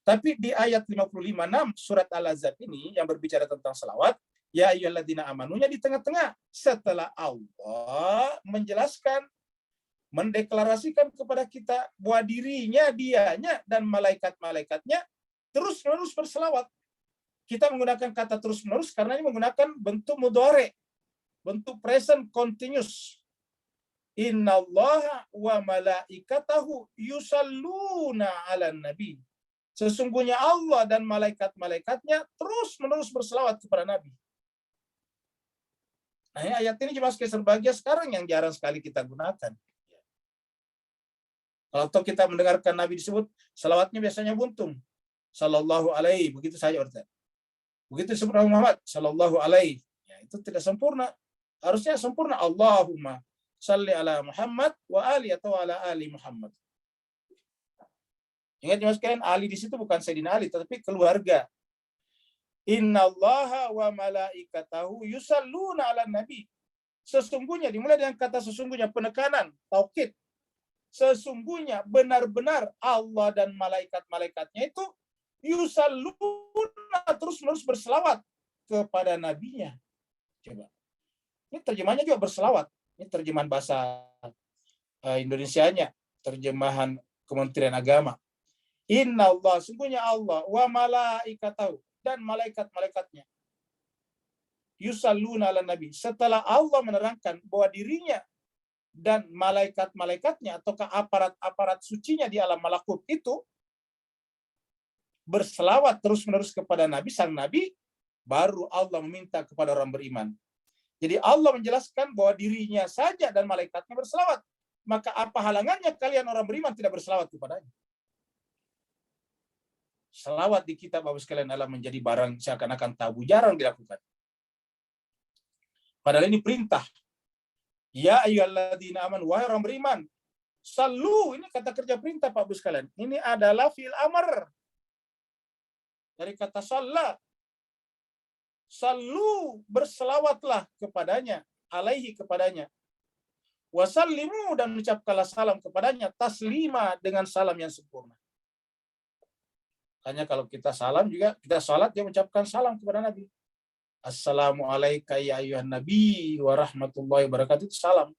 Speaker 2: Tapi di ayat 55:6 surat Al-Ahzab ini yang berbicara tentang selawat, ya ayyuhalladzina amanunya di tengah-tengah, setelah Allah menjelaskan, mendeklarasikan kepada kita bahwa dirinya, dianya, dan malaikat-malaikatnya terus-menerus berselawat. Kita menggunakan kata terus-menerus karena ini menggunakan bentuk mudhari, bentuk present continuous. Innallaha wa malaikatahu yusalluna 'alan nabi. Sesungguhnya Allah dan malaikat-malaikatnya terus-menerus berselawat kepada Nabi. Nah, ayat ini jemaah sekalian berbahagia sekarang yang jarang sekali kita gunakan. Kalau kita mendengarkan Nabi disebut, selawatnya biasanya buntung. Sallallahu alaihi, begitu saja artinya. Begitu disebut Muhammad, sallallahu alaihi. Ya, itu tidak sempurna. Harusnya sempurna. Allahumma salli ala Muhammad wa ali atau ala ali Muhammad. Ingat jemaah sekalian, Ali di situ bukan Sayyidina Ali, tetapi keluarga. Innallaha wa malaikatahu yusalluna 'alan nabi. Sesungguhnya, dimulai dengan kata sesungguhnya, penekanan, taukid. Sesungguhnya benar-benar Allah dan malaikat-malaikatnya itu yusalluna, terus-menerus berselawat kepada nabinya. Coba. Ini terjemahannya juga berselawat. Ini terjemahan bahasa Indonesianya, terjemahan Kementerian Agama. Inna Allah, sungguhnya Allah, wa malaikatahu, dan malaikat-malaikatnya. Yusalluna ala nabi. Setelah Allah menerangkan bahwa dirinya dan malaikat-malaikatnya ataukah aparat-aparat sucinya di alam malakut itu berselawat terus-menerus kepada Nabi, sang Nabi, baru Allah meminta kepada orang beriman. Jadi Allah menjelaskan bahwa dirinya saja dan malaikatnya berselawat. Maka apa halangannya kalian orang beriman tidak berselawat kepadanya? Selawat di kitab Bapak sekalian adalah menjadi barang seakan-akan tabu, jarang dilakukan. Padahal ini perintah. Ya ayyuhalladzina amanu, wahai orang beriman, sallu, ini kata kerja perintah Pak Bu sekalian. Ini adalah fi'il amr. Dari kata shalla. Sallu, berselawatlah kepadanya, alaihi kepadanya. Wasallimu, dan ucapkanlah salam kepadanya, taslima, dengan salam yang sempurna. Hanya kalau kita salam juga, kita salat, dia mengucapkan salam kepada Nabi. Assalamualaikum ya ayyuhan nabi wa rahmatullahi wabarakatuh, itu salam.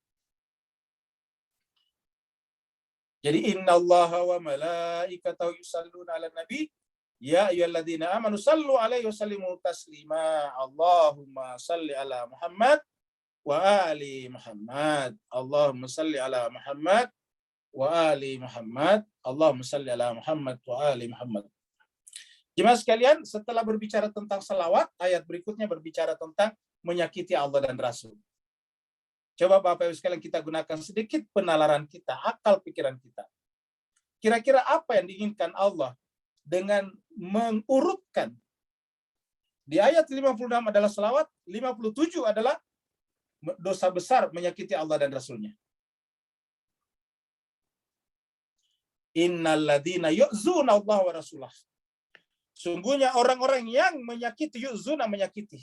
Speaker 2: Jadi innallaha wa malaikatahu yusalluna 'alan nabi ya ayyuhalladzina amanu sallu 'alaihi wa sallimu taslima. Allahumma salli ala Muhammad wa ali Muhammad. Allahumma salli ala Muhammad wa ali Muhammad. Allahumma salli ala Muhammad wa ali Muhammad. Jemaah sekalian, setelah berbicara tentang selawat, ayat berikutnya berbicara tentang menyakiti Allah dan Rasul. Coba Bapak Ibu sekalian kita gunakan sedikit penalaran kita, akal pikiran kita. Kira-kira apa yang diinginkan Allah dengan mengurutkan? Di ayat 56 adalah selawat, 57 adalah dosa besar menyakiti Allah dan Rasulnya. Innal ladzina yu'zuna Allah wa rasulah. Sungguhnya orang-orang yang menyakiti, yu'zuna, menyakiti.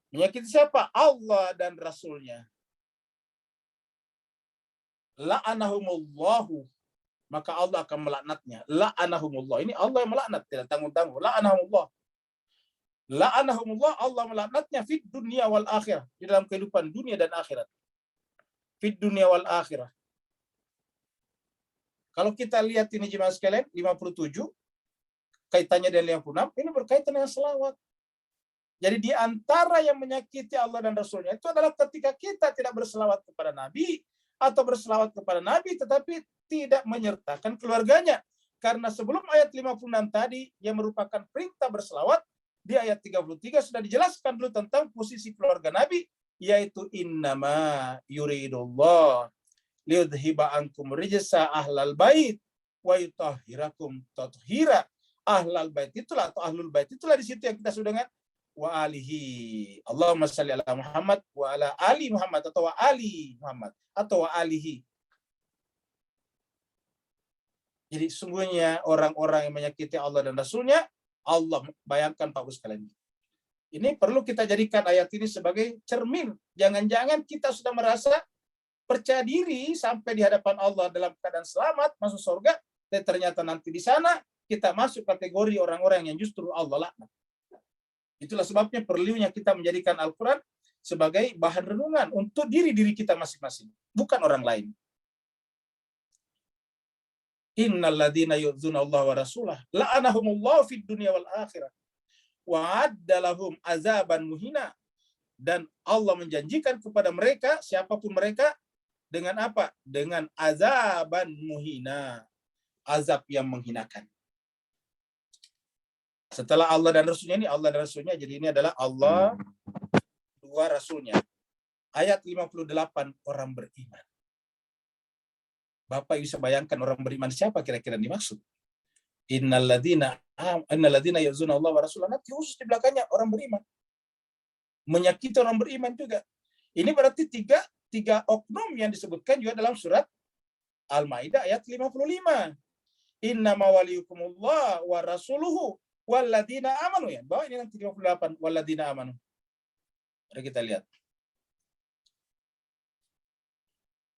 Speaker 2: Menyakiti siapa? Allah dan Rasulnya. La'anahumullahu. Maka Allah akan melaknatnya. La'anahumullah. Ini Allah yang melaknat, tidak tanggung-tanggung. La'anahumullah. La'anahumullah, Allah melaknatnya fid dunia wal akhirah. Di dalam kehidupan dunia dan akhirat. Fid dunia wal akhirah. Kalau kita lihat ini jemaah sekalian, 57, kaitannya dengan 56, ini berkaitan dengan selawat. Jadi di antara yang menyakiti Allah dan Rasulnya itu adalah ketika kita tidak berselawat kepada Nabi atau berselawat kepada Nabi tetapi tidak menyertakan keluarganya. Karena sebelum ayat 56 tadi yang merupakan perintah berselawat, di ayat 33 sudah dijelaskan dulu tentang posisi keluarga Nabi, yaitu innama yuridullah liyudhiba ankum rijsa ahlal bait wa yutahhirakum tathira. Ahlal bait itulah atau ahlul bait itulah di situ yang kita sudah dengar wa alihi. Allahumma shalli ala Muhammad wa ala ali Muhammad atau wa ali Muhammad atau wa alihi. Jadi sungguhnya orang-orang yang menyakiti Allah dan Rasulnya, Allah, bayangkan Pak Bu sekalian. Ini perlu kita jadikan ayat ini sebagai cermin. Jangan-jangan kita sudah merasa percaya diri sampai di hadapan Allah dalam keadaan selamat masuk surga, dan ternyata nanti di sana kita masuk kategori orang-orang yang justru Allah laknat. Itulah sebabnya perlunya kita menjadikan Al-Quran sebagai bahan renungan untuk diri-diri kita masing-masing, bukan orang lain. Innal ladzina yu'dzuna Allah wa rasulah la'anahumullahu fid dunya wal akhirah wa adda lahum azaban muhina. Dan Allah menjanjikan kepada mereka, siapapun mereka, dengan apa? Dengan azaban muhina, azab yang menghinakan. Setelah Allah dan Rasulnya ini, Allah dan Rasulnya, jadi ini adalah Allah, dua Rasulnya. Ayat 58, orang beriman. Bapak bisa bayangkan orang beriman siapa kira-kira dimaksud? Innal ladzina yu'zuna Allah wa rasulahu, nanti khusus di belakangnya orang beriman. Menyakiti orang beriman juga. Ini berarti tiga oknum yang disebutkan juga dalam surat Al-Maidah ayat 55. Innama waliyukumullah wa rasuluhu walladzina amanu, ya. Bawa ini nanti 58 walladzina amanu. Mari kita lihat.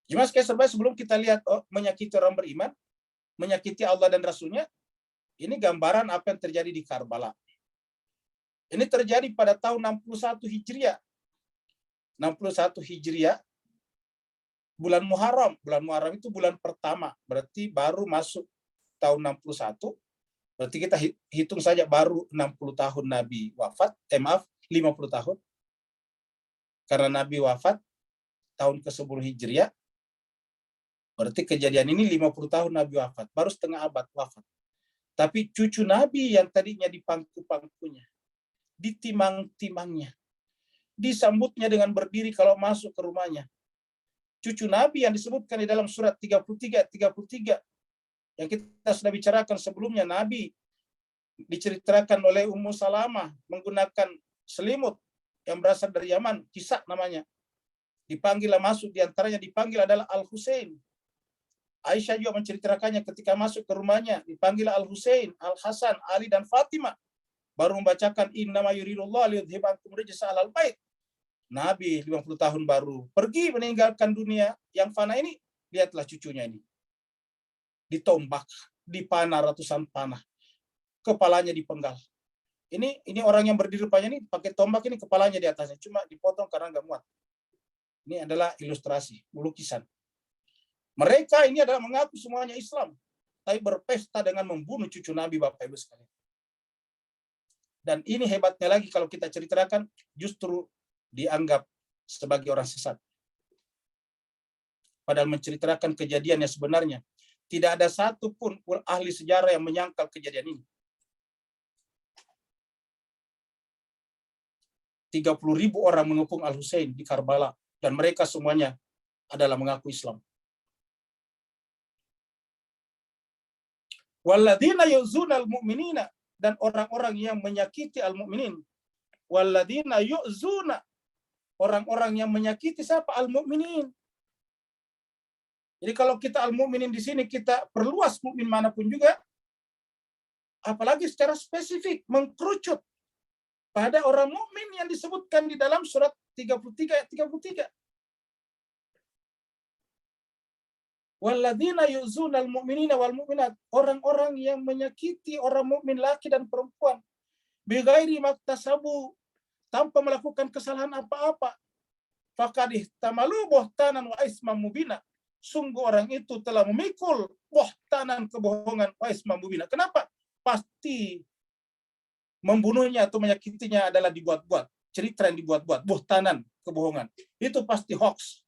Speaker 2: Jemaah sekalian, sebelum kita lihat menyakiti orang beriman, menyakiti Allah dan Rasulnya, ini gambaran apa yang terjadi di Karbala. Ini terjadi pada tahun 61 Hijriah. 61 Hijriah, bulan Muharram. Bulan Muharram itu bulan pertama, berarti baru masuk tahun 61. Berarti kita hitung saja baru 60 tahun Nabi wafat. 50 tahun. Karena Nabi wafat tahun ke-10 Hijriah. Berarti kejadian ini 50 tahun Nabi wafat, baru setengah abad wafat. Tapi cucu Nabi yang tadinya di pangku-pangkunya, ditimang-timangnya, disambutnya dengan berdiri kalau masuk ke rumahnya. Cucu Nabi yang disebutkan di dalam surat 33 yang kita sudah bicarakan sebelumnya, Nabi diceritakan oleh Ummu Salamah menggunakan selimut yang berasal dari Yaman, Kisah namanya. Dipanggillah masuk, diantaranya dipanggil adalah Al-Husain. Aisyah juga menceritakannya ketika masuk ke rumahnya, dipanggil Al-Husain, Al-Hasan, Ali, dan Fatimah. Baru membacakan innama yuridullah liyudhhiba ankum rijsa ahlal bait. Nabi 50 tahun baru pergi meninggalkan dunia yang fana ini. Lihatlah cucunya ini. Ditombak, dipanah ratusan panah. Kepalanya dipenggal. Ini orang yang berdiri depannya ini pakai tombak, ini kepalanya di atasnya. Cuma dipotong karena nggak muat. Ini adalah ilustrasi, lukisan. Mereka ini adalah mengaku semuanya Islam, tapi berpesta dengan membunuh cucu Nabi, Bapak Ibu sekalian. Dan ini hebatnya lagi kalau kita ceritakan, justru dianggap sebagai orang sesat. Padahal menceritakan kejadian yang sebenarnya, tidak ada satupun ahli sejarah yang menyangkal kejadian ini. 30.000 orang mengepung Al-Husain di Karbala, dan mereka semuanya adalah mengaku Islam. Walladzina yu'zuna al-mu'minina, dan orang-orang yang menyakiti al-mu'minin. Walladzina yu'zuna, orang-orang yang menyakiti siapa? Al-mu'minin. Jadi kalau kita al-mu'minin di sini kita perluas mukmin manapun juga, apalagi secara spesifik mengkerucut pada orang mukmin yang disebutkan di dalam surat 33 ayat 33. Walladzina yu'zunal mu'minina wal mu'minat, orang-orang yang menyakiti orang mukmin laki dan perempuan bighairi maktasabu, tanpa melakukan kesalahan apa-apa, faqad ihtamalu buhtanan wa isman mubina, sungguh orang itu telah memikul buhtanan, kebohongan, wa isman mubina. Kenapa? Pasti membunuhnya atau menyakitinya adalah dibuat-buat, cerita yang dibuat-buat, buhtanan, kebohongan. Itu pasti hoax.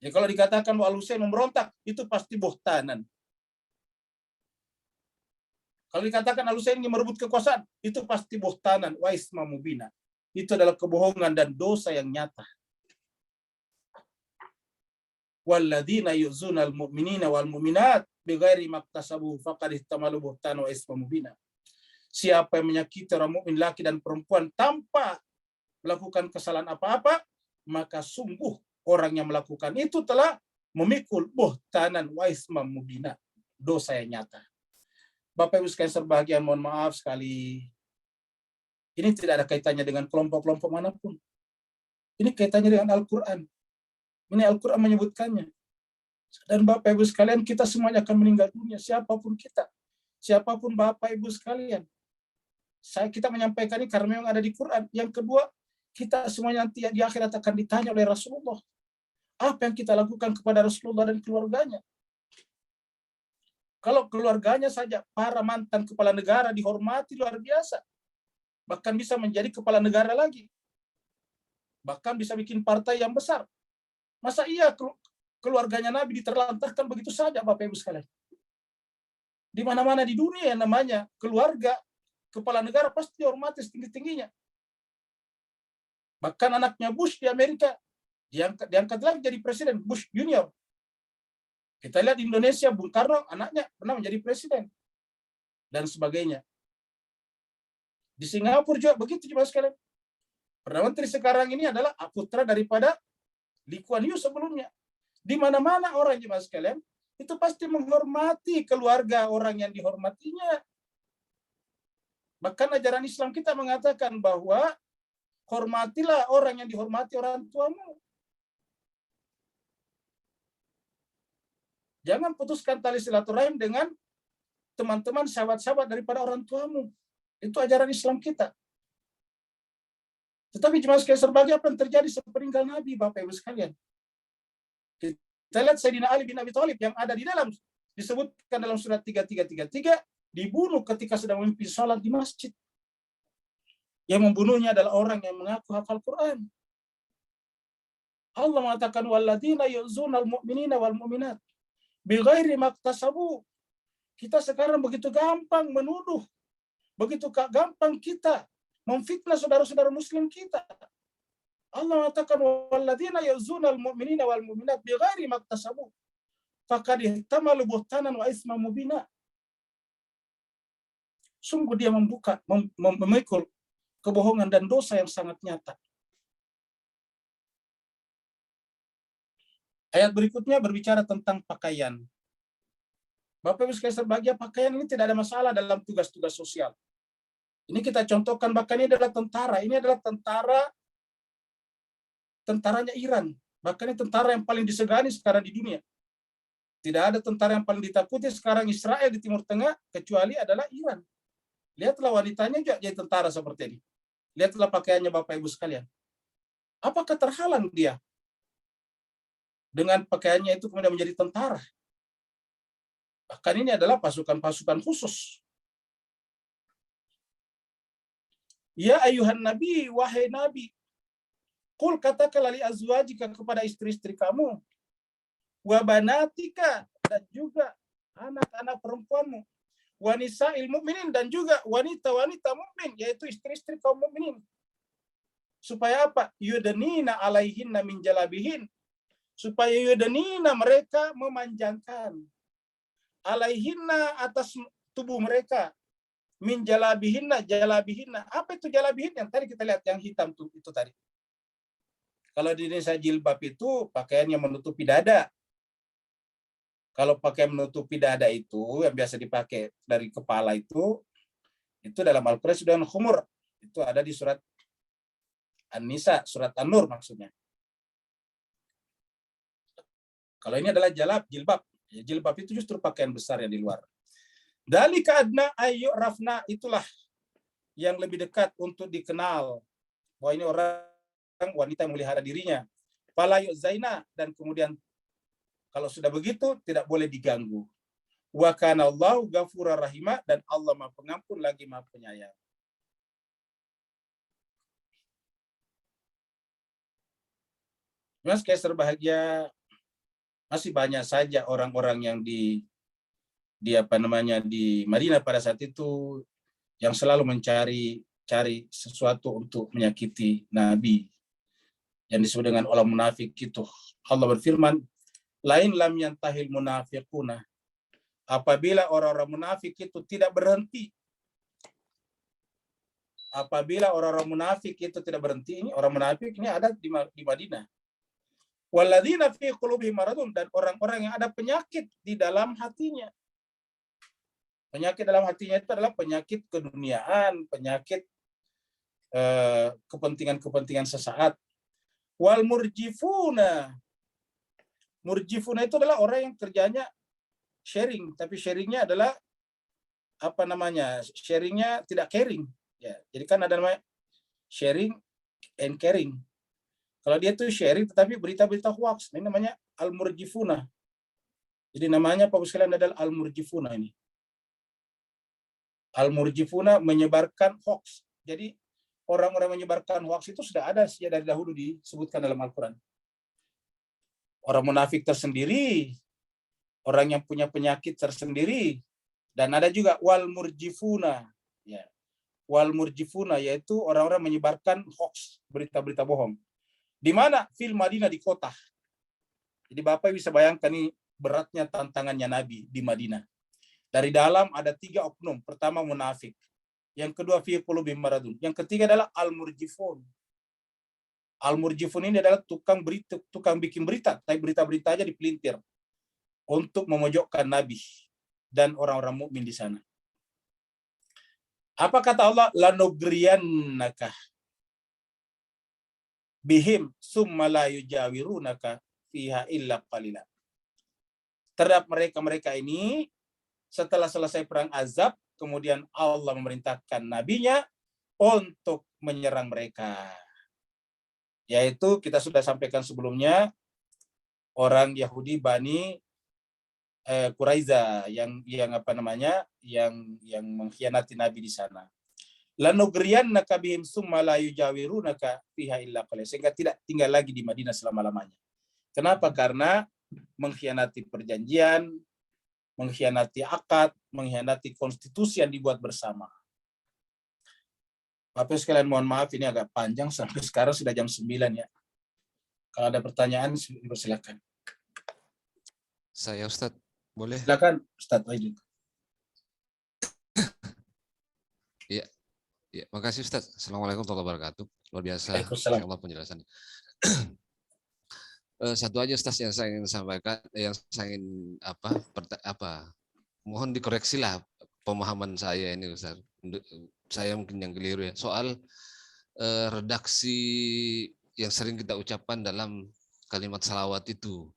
Speaker 2: Ya, kalau dikatakan bahwa Al-Husain memberontak, itu pasti buhtanan. Kalau dikatakan Al-Husain ingin merebut kekuasaan, itu pasti buhtanan, wa isma mubina. Itu adalah kebohongan dan dosa yang nyata. Walladzina yu'zunal mu'minina wal mu'minat bighairi maktasabu faqad ihtamalu buhtanan wa isma mubina. Siapa yang menyakiti orang mukmin laki dan perempuan tanpa melakukan kesalahan apa-apa, maka sungguh orang yang melakukan itu telah memikul buhtanan wa ismam mubina, dosa yang nyata. Bapak Ibu sekalian berbahagia, mohon maaf sekali. Ini tidak ada kaitannya dengan kelompok-kelompok manapun. Ini kaitannya dengan Al-Quran. Ini Al-Quran menyebutkannya. Dan Bapak Ibu sekalian, kita semuanya akan meninggal dunia, siapapun kita. Siapapun Bapak Ibu sekalian. Kita menyampaikan ini karena memang ada di Quran. Yang kedua, kita semuanya nanti di akhirat akan ditanya oleh Rasulullah. Apa yang kita lakukan kepada Rasulullah dan keluarganya? Kalau keluarganya saja, para mantan kepala negara dihormati luar biasa. Bahkan bisa menjadi kepala negara lagi. Bahkan bisa bikin partai yang besar. Masa iya keluarganya Nabi diterlantarkan begitu saja, Bapak Ibu sekalian? Di mana-mana di dunia yang namanya keluarga kepala negara pasti dihormati setinggi-tingginya. Bahkan anaknya Bush di Amerika diangkat lagi jadi presiden, Bush Junior. Kita lihat di Indonesia, Bung Karno anaknya pernah menjadi presiden dan sebagainya. Di Singapura juga begitu, Bapak sekalian. Perdana Menteri sekarang ini adalah putra daripada Lee Kuan Yew sebelumnya. Di mana-mana orang, Bapak sekalian, itu pasti menghormati keluarga orang yang dihormatinya. Bahkan ajaran Islam kita mengatakan bahwa hormatilah orang yang dihormati orang tuamu. Jangan putuskan tali silaturahim dengan teman-teman, sahabat-sahabat daripada orang tuamu. Itu ajaran Islam kita. Tetapi jemaah sekalian berbagai apa yang terjadi sepeninggal Nabi, Bapak Ibu sekalian. Kita lihat Sayyidina Ali bin Abi Thalib yang ada di dalam, disebutkan dalam surat 3333, dibunuh ketika sedang memimpin sholat di masjid. Yang membunuhnya adalah orang yang mengaku hafal Quran. Allah mengatakan walladzina yu'zunal mu'minina wal mu'minat bighairi maktasabu. Kita sekarang begitu gampang menuduh, begitu gampang kita memfitnah saudara-saudara muslim kita. Allah mengatakan walladzina yu'zunal mu'minina wal mu'minat bighairi maktasabu faqad ihtamalu buhtanan wa isman mubina. Sungguh dia memikul kebohongan dan dosa yang sangat nyata. Ayat berikutnya berbicara tentang pakaian. Bapak Ibu sekalian berbahagia, pakaian ini tidak ada masalah dalam tugas-tugas sosial. Ini kita contohkan, bahkan ini adalah tentara. Ini adalah tentaranya Iran. Bahkan ini tentara yang paling disegani sekarang di dunia. Tidak ada tentara yang paling ditakuti sekarang Israel di Timur Tengah, kecuali adalah Iran. Lihatlah wanitanya juga jadi tentara seperti ini. Lihatlah pakaiannya Bapak Ibu sekalian. Apakah terhalang dia dengan pakaiannya itu kemudian menjadi tentara? Bahkan ini adalah pasukan-pasukan khusus. Ya ayuhan nabi, wahai nabi, qul katakanlah li azwajika kepada istri-istri kamu, wa banatika dan juga anak-anak perempuanmu, wa nisa'il mu'minin dan juga wanita-wanita mukmin, yaitu istri-istri kaum mukminin. Supaya apa? Yudnina alaihinna min jalabihin. Supaya yudnina mereka memanjangkan alaihinna atas tubuh mereka, min jalabihinna. Apa itu jalabihin? Yang tadi kita lihat yang hitam tuh, itu tadi. Kalau di Indonesia jilbab itu pakaian yang menutupi dada. Kalau pakaian menutupi dada itu yang biasa dipakai dari kepala itu dalam Al-Quran sudah khumur. Itu ada di surat An-Nisa, surat An-Nur maksudnya. Kalau ini adalah jilbab. Ya, jilbab itu justru pakaian besar yang di luar. Dalika adna ayu rafna, itulah yang lebih dekat untuk dikenal bahwa ini orang wanita yang melihara dirinya. Falayu zaina, dan kemudian kalau sudah begitu tidak boleh diganggu. Wa kana Allahu ghafurur rahima, dan Allah Maha Pengampun lagi Maha Penyayang. Mas Kaiser bahagia, masih banyak saja orang-orang yang di Madinah pada saat itu yang selalu mencari sesuatu untuk menyakiti Nabi, yang disebut dengan orang munafik itu. Allah berfirman, lain lam yantahil munafiquna, apabila orang-orang munafik itu tidak berhenti. Apabila orang-orang munafik itu tidak berhenti, ini orang munafik ini ada di Madinah. Walladzina fi qulubihim maradun, dan orang-orang yang ada penyakit di dalam hatinya. Penyakit dalam hatinya itu adalah penyakit keduniaan, penyakit kepentingan-kepentingan sesaat. Wal murjifuna. Murjifuna itu adalah orang yang kerjanya sharing, tapi sharingnya adalah sharingnya tidak caring. Ya, jadi kan ada namanya sharing and caring. Kalau dia tuh sharing tetapi berita-berita hoax, ini namanya al-murjifuna. Jadi namanya Pak sekalian adalah al-murjifuna ini. Al-murjifuna menyebarkan hoax. Jadi orang-orang menyebarkan hoax itu sudah ada sejak dari dahulu disebutkan dalam Al-Quran. Orang munafik tersendiri, orang yang punya penyakit tersendiri, dan ada juga wal murjifuna. Ya. Wal murjifuna yaitu orang-orang menyebarkan hoax, berita-berita bohong. Di mana? Fil Madinah, di kota. Jadi Bapak bisa bayangkan ini beratnya tantangannya Nabi di Madinah. Dari dalam ada 3 oknum. Pertama munafik. Yang kedua fi qulubihim maradun. Yang ketiga adalah al-murjifun. Al-murjifun ini adalah tukang bikin berita, tapi berita-berita aja dipelintir untuk memojokkan Nabi dan orang-orang mukmin di sana. Apa kata Allah? Lanugriyannaka bihim summa la yujawirunaka fiha illa qalila. Terhadap mereka ini setelah selesai perang Azab, kemudian Allah memerintahkan nabinya untuk menyerang mereka. Yaitu kita sudah sampaikan sebelumnya, orang Yahudi Bani Quraiza yang mengkhianati Nabi di sana. Lanugriyannaka bihim summa la yujawirunaka fiha illa qalil. Sehingga tidak tinggal lagi di Madinah selama-lamanya. Kenapa? Karena mengkhianati perjanjian, mengkhianati akad, mengkhianati konstitusi yang dibuat bersama. Bapak sekalian mohon maaf ini agak panjang sampai sekarang sudah jam 9 ya. Kalau ada pertanyaan silakan.
Speaker 3: Saya Ustadz, boleh?
Speaker 2: Silakan Ustadz Aidin.
Speaker 3: Iya. Ya, makasih Ustadz. Assalamualaikum warahmatullahi wabarakatuh. Luar biasa
Speaker 2: Waalaikumsalam.
Speaker 3: Allah penjelasannya. Satu aja Ustadz yang saya ingin sampaikan, yang saya ingin mohon dikoreksi lah pemahaman saya ini Ustadz. Saya mungkin yang keliru ya. Soal redaksi yang sering kita ucapkan dalam kalimat salawat itu.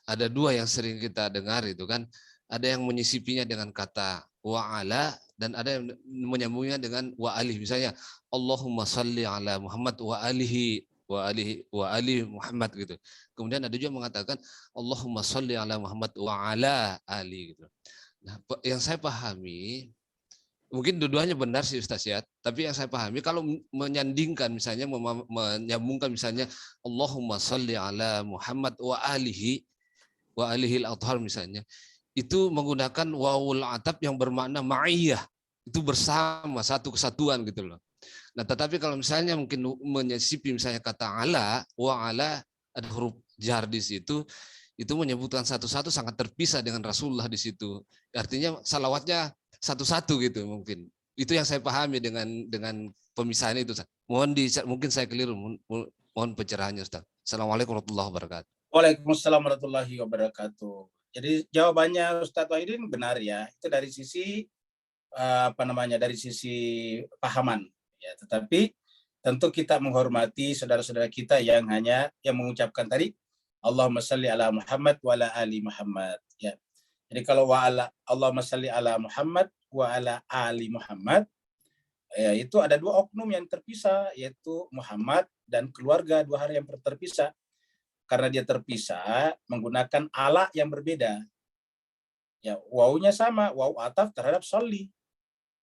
Speaker 3: Ada dua yang sering kita dengar itu kan. Ada yang menyisipinya dengan kata wa'ala dan ada yang menyambungnya dengan wa'alih. Misalnya Allahumma salli ala Muhammad wa'alihi Muhammad gitu. Kemudian ada juga mengatakan Allahumma salli ala Muhammad wa'ala ali gitu. Nah, yang saya pahami mungkin dua-duanya benar sih Ustaz ya, tapi yang saya pahami kalau menyandingkan misalnya menyambungkan misalnya Allahumma salli ala Muhammad wa alihi al-athhar misalnya, itu menggunakan wawul ataf yang bermakna ma'iyah, itu bersama, satu kesatuan gitu loh. Nah, tetapi kalau misalnya mungkin menyisipi misalnya kata ala, wa ala, ada huruf jar di situ, itu menyebutkan satu-satu sangat terpisah dengan Rasulullah di situ. Artinya salawatnya satu-satu gitu mungkin. Itu yang saya pahami dengan pemisahan itu. Mungkin saya keliru, mohon pencerahannya Ustaz. Assalamualaikum warahmatullahi wabarakatuh.
Speaker 2: Waalaikumsalam warahmatullahi wabarakatuh. Jadi jawabannya Ustadz Wahidin benar ya. Itu dari sisi dari sisi pahaman ya. Tetapi tentu kita menghormati saudara-saudara kita yang mengucapkan tadi Allahumma salli ala Muhammad wa ala ali Muhammad ya. Jadi kalau wa ala Allahumma salli ala Muhammad wa ala ali Muhammad ya, itu ada dua oknum yang terpisah, yaitu Muhammad dan keluarga, dua hal yang terpisah. Karena dia terpisah menggunakan ala yang berbeda. Ya, wawunya sama, waw ataf terhadap salli.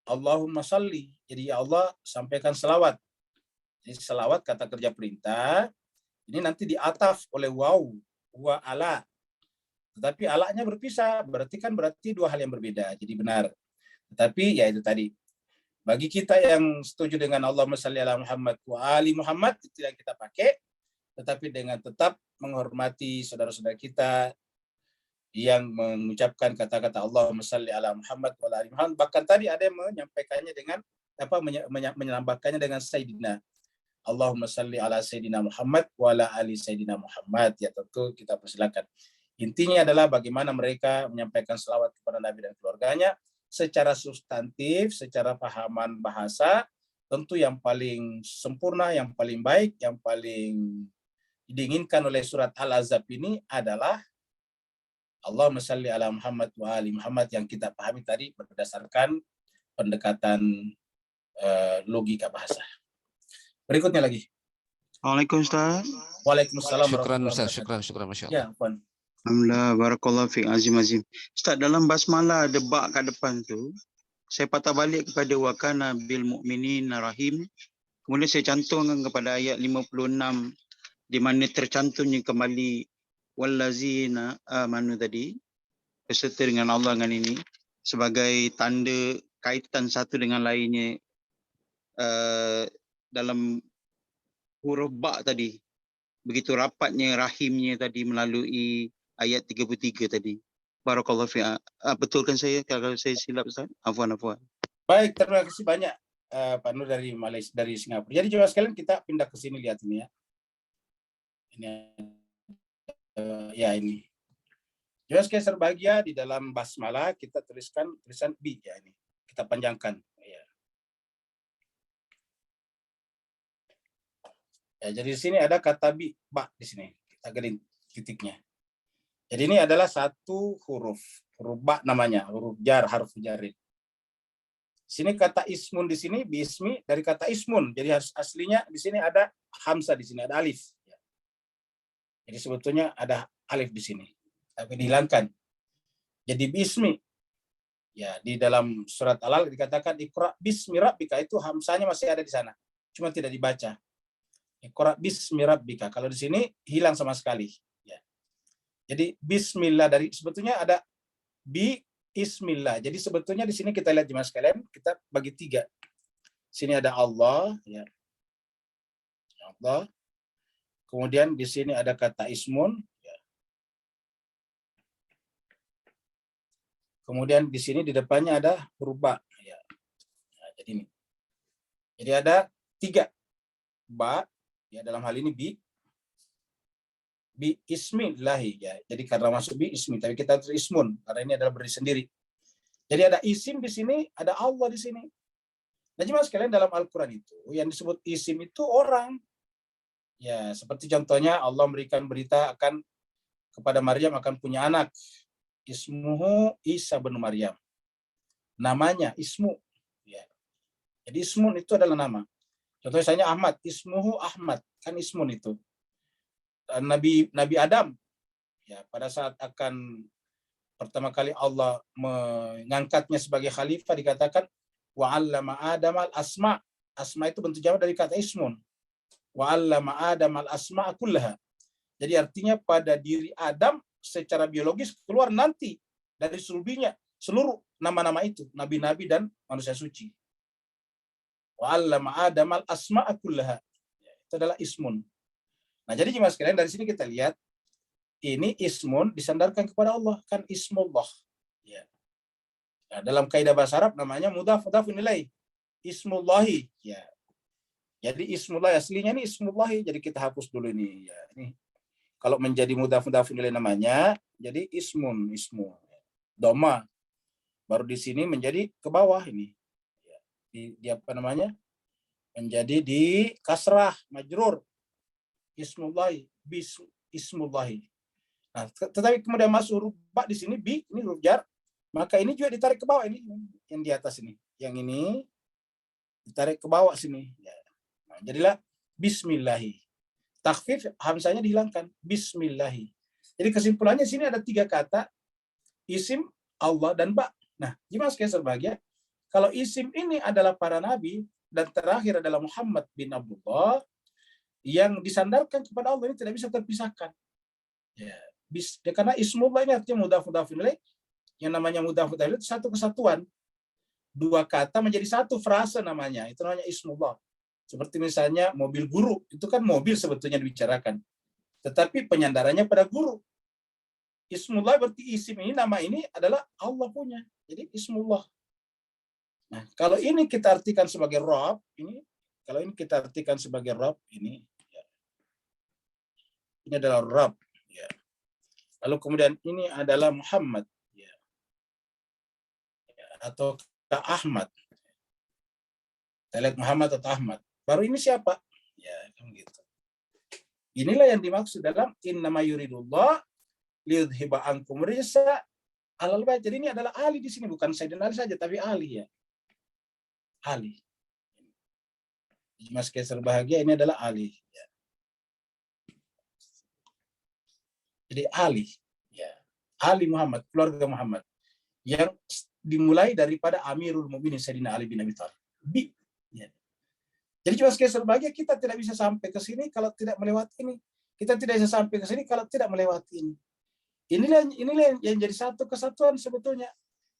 Speaker 2: Allahumma salli. Jadi ya Allah sampaikan selawat. Jadi selawat kata kerja perintah ini nanti diataf oleh waw wa ala. Tetapi alanya berpisah, berarti dua hal yang berbeda. Jadi benar. Tetapi ya itu tadi. Bagi kita yang setuju dengan Allahumma salli ala Muhammad wa ali Muhammad tidak kita pakai, tetapi dengan tetap menghormati saudara-saudara kita yang mengucapkan kata-kata Allahumma salli ala Muhammad wa ala ali Muhammad. Bahkan tadi ada yang menyampaikannya dengan menambahkannya dengan Sayyidina. Allahumma salli ala Sayyidina Muhammad wa ala ali Sayyidina Muhammad. Ya tentu kita persilakan. Intinya adalah bagaimana mereka menyampaikan selawat kepada Nabi dan keluarganya secara substantif, secara pahaman bahasa, tentu yang paling sempurna, yang paling baik, yang paling diinginkan oleh surat Al-Ahzab ini adalah Allahumma salli ala Muhammad wa ali Muhammad yang kita pahami tadi berdasarkan pendekatan logika bahasa. Berikutnya lagi.
Speaker 7: Waalaikumsalam Ustaz.
Speaker 2: Waalaikumsalam.
Speaker 3: Syukran Masya Allah.
Speaker 2: Ya, Puan.
Speaker 7: Alhamdulillah, barakallahu fiik, azim. Ustaz, dalam basmalah ada ba' kat depan tu, saya patah balik kepada wa kana bil mu'minina rahim. Kemudian saya cantumkan kepada ayat 56 di mana tercantumnya kembali wallazina amanu tadi beserta dengan Allah dengan ini sebagai tanda kaitan satu dengan lainnya dalam huruf ba' tadi. Begitu rapatnya rahimnya tadi melalui ayat 33 tadi. Barakallahu fiik. Betulkan saya kalau saya silap Ustaz? Afwan.
Speaker 2: Baik, terima kasih banyak Pak Nur dari Malaysia, dari Singapura. Jadi coba sekalian kita pindah ke sini lihat ini ya. Ini ini. Coba sekalian serbahagia di dalam basmalah kita tulisan bi ya ini. Kita panjangkan ya. Ya, jadi di sini ada kata ba di sini. Kita garis titiknya. Jadi ini adalah satu huruf ba namanya, huruf jar, harf jarin. Sini kata ismun di sini bismi dari kata ismun. Jadi aslinya di sini ada hamzah, di sini ada alif. Jadi sebetulnya ada alif di sini, tapi dihilangkan. Jadi bismi. Ya, di dalam surat Al-Alaq dikatakan Iqra bismi rabbika, itu hamzahnya masih ada di sana, cuma tidak dibaca. Iqra bismi rabbika. Kalau di sini hilang sama sekali. Ya. Jadi bismillah, dari sebetulnya ada bi ismillah. Jadi sebetulnya di sini kita lihat jemaah sekalian, kita bagi tiga. Sini ada Allah, ya. Allah. Kemudian di sini ada kata ismun. Ya. Kemudian di sini di depannya ada huruf ba. Ya. Nah, jadi ini. Jadi ada tiga. Ba, ya dalam hal ini bi ismillahi, ya. Jadi karena masuk bi ismi, tapi kita tulis ismun karena ini adalah berdiri sendiri. Jadi ada isim di sini, ada Allah di sini. Nah, jemaah sekalian, dalam Al-Qur'an itu yang disebut isim itu orang. Ya, seperti contohnya Allah memberikan berita akan kepada Maryam akan punya anak. Ismuhu Isa bin Maryam. Namanya ismu. Ya. Jadi ismun itu adalah nama. Contohnya misalnya Ahmad, ismuhu Ahmad, kan ismun itu. Nabi Adam, ya, pada saat akan pertama kali Allah mengangkatnya sebagai khalifah dikatakan wa 'allama Adam al-asma. Asma itu bentuk jamak dari kata ismun. Wa 'allama Adam al-asma kullaha. Jadi artinya pada diri Adam secara biologis keluar nanti dari sulbinya seluruh nama-nama itu, nabi-nabi dan manusia suci. Wa 'allama Adam al-asma kullaha. Itu adalah ismun. Nah, jadi jemaah sekalian, dari sini kita lihat ini ismun disandarkan kepada Allah, kan ismullah. Ya. Nah, dalam kaidah bahasa Arab namanya mudhaf ilaih. Ismullahi. Ya. Jadi ismullah aslinya ini ismullahi. Jadi kita hapus dulu ini. Ya, ini. Kalau menjadi mudhaf ilaih namanya, jadi ismu. Doma. Baru di sini menjadi ke bawah ini. Ya. Di apa namanya? Menjadi di kasrah, majrur. Ismullahi, ismullahi. Nah, tetapi kemudian masuk huruf ba di sini, bi, ini huruf jar, maka ini juga ditarik ke bawah, ini yang di atas ini. Yang ini ditarik ke bawah sini. Ya. Nah, jadilah bismillahi. Takhfif hamzahnya dihilangkan, bismillahi. Jadi kesimpulannya sini ada tiga kata, isim, Allah, dan ba. Nah, gimana sekalian berbahagia? Kalau isim ini adalah para nabi, dan terakhir adalah Muhammad bin Abdullah, yang disandarkan kepada Allah ini tidak bisa terpisahkan. Ya, karena ismullah ini artinya mudhaf ilaih. Yang namanya mudhaf ilaih itu satu kesatuan. Dua kata menjadi satu frase namanya. Itu namanya ismullah. Seperti misalnya mobil guru, itu kan mobil sebetulnya dibicarakan. Tetapi penyandarannya pada guru. Ismullah berarti isim ini, nama ini adalah Allah punya. Jadi ismullah. Nah, kalau ini kita artikan sebagai Rabb, ini kalau ini kita artikan sebagai Rabb, ini ya. Ini adalah Rabb, ya. Lalu kemudian ini adalah Muhammad, ya. Atau Ahmad. Kita lihat Muhammad atau Ahmad. Baru ini siapa? Ya, gitu. Inilah yang dimaksud dalam innama yuridullah liyudhiba ankum rijsa alal bait. Jadi ini adalah ahli di sini, bukan Sayyidina Ali saja, tapi ahli, ya. Ahli. Mas Kaisar bahagia ini adalah ahli. Ya. Jadi ahli, ya. Ahli Muhammad, keluarga Muhammad, yang dimulai daripada Amirul Mukminin Sayyidina Ali bin Abi Thalib. Ya. Jadi Mas Kaisar bahagia, kita tidak bisa sampai ke sini kalau tidak melewati ini. Kita tidak bisa sampai ke sini kalau tidak melewati ini. Inilah yang jadi satu kesatuan sebetulnya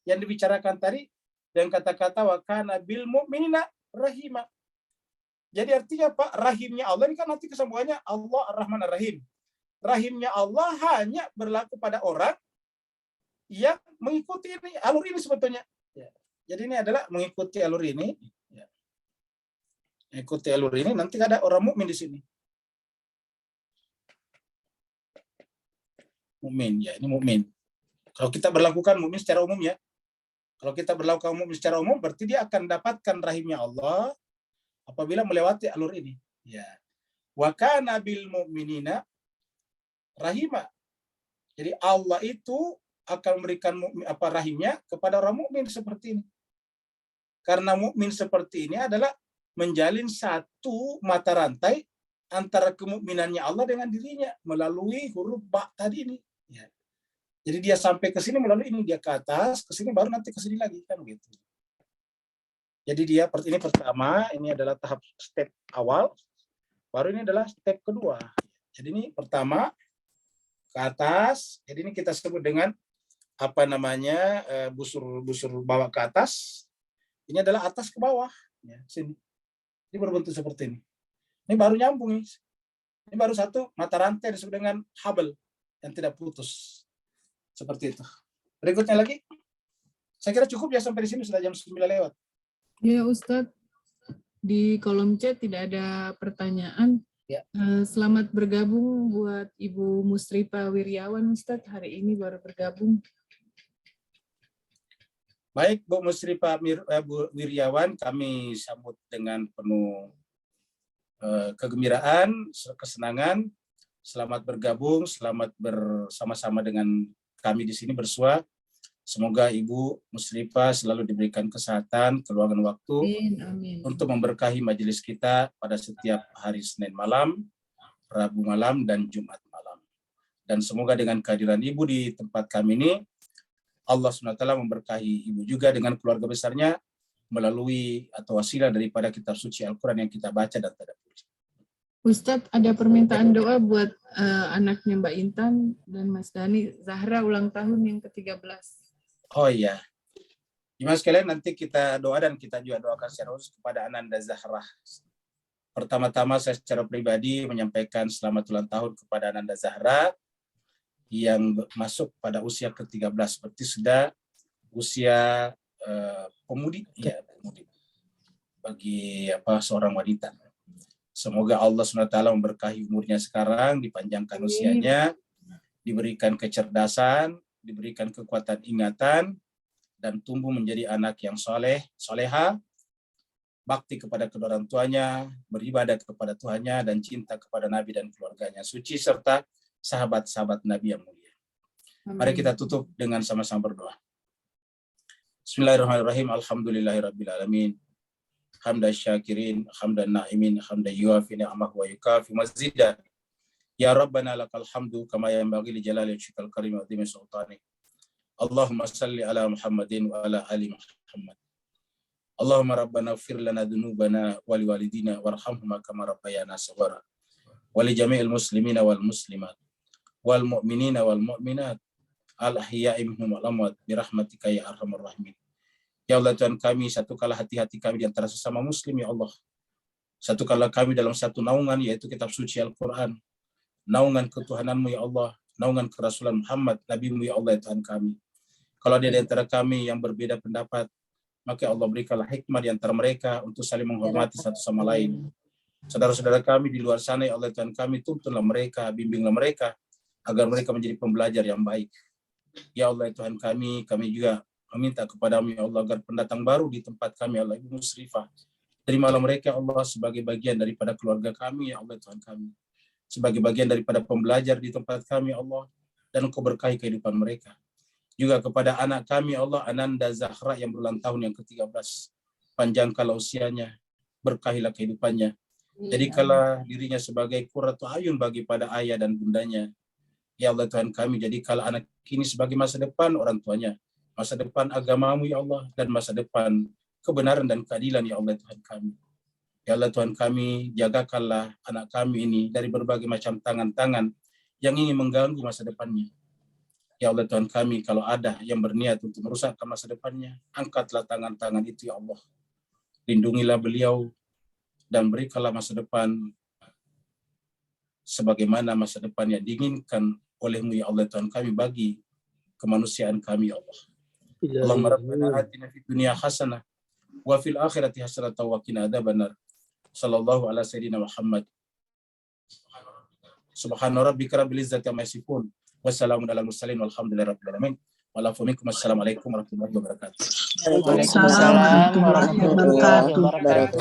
Speaker 2: yang dibicarakan tadi dengan kata-kata wa kana bil mu'minina rahima. Jadi artinya Pak, rahimnya Allah ini kan nanti kesambungannya Allah Ar-Rahman Ar-Rahim. Rahimnya Allah hanya berlaku pada orang yang mengikuti ini, alur ini sebetulnya. Ya. Jadi ini adalah mengikuti alur ini. Ya. Mengikuti alur ini, nanti ada orang mukmin di sini. Mukmin, ya, ini mukmin. Kalau kita berlakukan mukmin secara umum, ya. Kalau kita berlakukan mukmin secara umum, berarti dia akan dapatkan rahimnya Allah apabila melewati alur ini. Ya. Wa kana bil mu'minina rahima. Jadi Allah itu akan memberikan rahimnya kepada orang mukmin seperti ini. Karena mukmin seperti ini adalah menjalin satu mata rantai antara kemukminannya Allah dengan dirinya melalui huruf ba tadi ini. Ya. Jadi dia sampai ke sini melalui ini, dia ke atas, ke sini baru nanti ke sini lagi kan gitu. Jadi dia ini pertama, ini adalah tahap step awal, baru ini adalah step kedua. Jadi ini pertama ke atas, jadi ini kita sebut dengan apa namanya busur bawah ke atas. Ini adalah atas ke bawah, ya, sini. Ini berbentuk seperti ini. Ini baru nyambung nih. Ini baru satu mata rantai disebut dengan habel yang tidak putus. Seperti itu. Berikutnya lagi. Saya kira cukup ya sampai di sini, sudah jam 9 lewat.
Speaker 8: Ya Ustadz, di kolom chat tidak ada pertanyaan.
Speaker 2: Ya.
Speaker 8: Selamat bergabung buat Ibu Musripa Wiryawan Ustadz, hari ini baru bergabung.
Speaker 2: Baik Bu Musripa Wiryawan, kami sambut dengan penuh kegembiraan, kesenangan. Selamat bergabung, selamat bersama-sama dengan kami di sini bersua. Semoga Ibu Musripa selalu diberikan kesehatan, keluangan waktu
Speaker 8: Amin.
Speaker 2: untuk memberkahi majelis kita pada setiap hari Senin malam, Rabu malam, dan Jumat malam. Dan semoga dengan kehadiran Ibu di tempat kami ini, Allah SWT memberkahi Ibu juga dengan keluarga besarnya melalui atau wasilah daripada kitab suci Al-Quran yang kita baca dan tadabbur.
Speaker 8: Ustadz, ada permintaan doa buat anaknya Mbak Intan dan Mas Dhani, Zahra ulang tahun yang ke-13.
Speaker 2: Oh iya. Gimana sekalian, nanti kita doa dan kita juga doakan secara khusus kepada Ananda Zahra. Pertama-tama saya secara pribadi menyampaikan selamat ulang tahun kepada Ananda Zahra yang masuk pada usia ke-13, berarti sudah usia pemudi, ya pemudi bagi seorang wanita. Semoga Allah SWT memberkahi umurnya sekarang, dipanjangkan usianya, diberikan kecerdasan, diberikan kekuatan ingatan, dan tumbuh menjadi anak yang soleha, bakti kepada kedua orang tuanya, beribadah kepada Tuhannya, dan cinta kepada Nabi dan keluarganya suci, serta sahabat-sahabat Nabi yang mulia. Mari kita tutup dengan sama-sama berdoa. Bismillahirrahmanirrahim. Alhamdulillahirrabbilalamin. Hamdan syakirin, hamdan na'imin, hamdan yuafi ni'amahu wa yukafi mazidah. Ya Rabbana lakal hamdu kama yanbaghi li jalali wajhikal karim wa 'azimi sultanik. Allahumma salli ala Muhammadin wa ala ali Muhammad. Allahumma rabbana ighfir lana dhunubana wa liwalidina warhamhuma kama rabbayana shaghira. Wa li jami'il muslimina wal muslimat wal mu'minina wal mu'minat al ahya'i minhum wal amwat bi rahmatika ya arhamar rahimin. Ya Allah Tuhan kami, satukanlah hati-hati kami di antara sesama muslim ya Allah. Satukanlah kami dalam satu naungan, yaitu kitab suci Al-Quran. Naungan ketuhananmu ya Allah, naungan kerasulan Muhammad, Nabi-Mu ya Allah ya Tuhan kami. Kalau ada di antara kami yang berbeda pendapat, maka Allah berikanlah hikmah di antara mereka untuk saling menghormati satu sama lain. Saudara-saudara kami di luar sana ya Allah Tuhan kami, tuntunlah mereka, bimbinglah mereka, agar mereka menjadi pembelajar yang baik. Ya Allah ya Tuhan kami juga meminta kepadamu ya Allah agar pendatang baru di tempat kami Allah Ibu Musrifah, terimalah mereka Allah sebagai bagian daripada keluarga kami ya Allah Tuhan kami, sebagai bagian daripada pembelajar di tempat kami ya Allah, dan Engkau berkahi kehidupan mereka. Juga kepada anak kami ya Allah, Ananda Zahra yang berulang tahun yang ke-13, panjangkanlah usianya, berkahilah kehidupannya, jadikanlah dirinya sebagai qurratu ayun bagi pada ayah dan bundanya ya Allah Tuhan kami. Jadikanlah anak ini sebagai masa depan orang tuanya, masa depan agamamu ya Allah, dan masa depan kebenaran dan keadilan ya Allah Tuhan kami. Ya Allah Tuhan kami, jagakanlah anak kami ini dari berbagai macam tangan-tangan yang ingin mengganggu masa depannya. Ya Allah Tuhan kami, kalau ada yang berniat untuk merusakkan masa depannya, angkatlah tangan-tangan itu ya Allah. Lindungilah beliau dan berikanlah masa depan sebagaimana masa depan yang diinginkan oleh-Mu ya Allah Tuhan kami bagi kemanusiaan kami ya Allah. Allahumma rabbana atina fid dunya hasanah wa fil akhirati hasanah wa qina adzabannar. Sallallahu ala sayyidina Muhammad. Subhana rabbika rabbil izzati amma yasifun. Wassalamun ala mursalin walhamdulillahi rabbil alamin. Wassalamualaikum warahmatullahi wabarakatuh.
Speaker 1: Waalaikumsalam warahmatullahi wabarakatuh.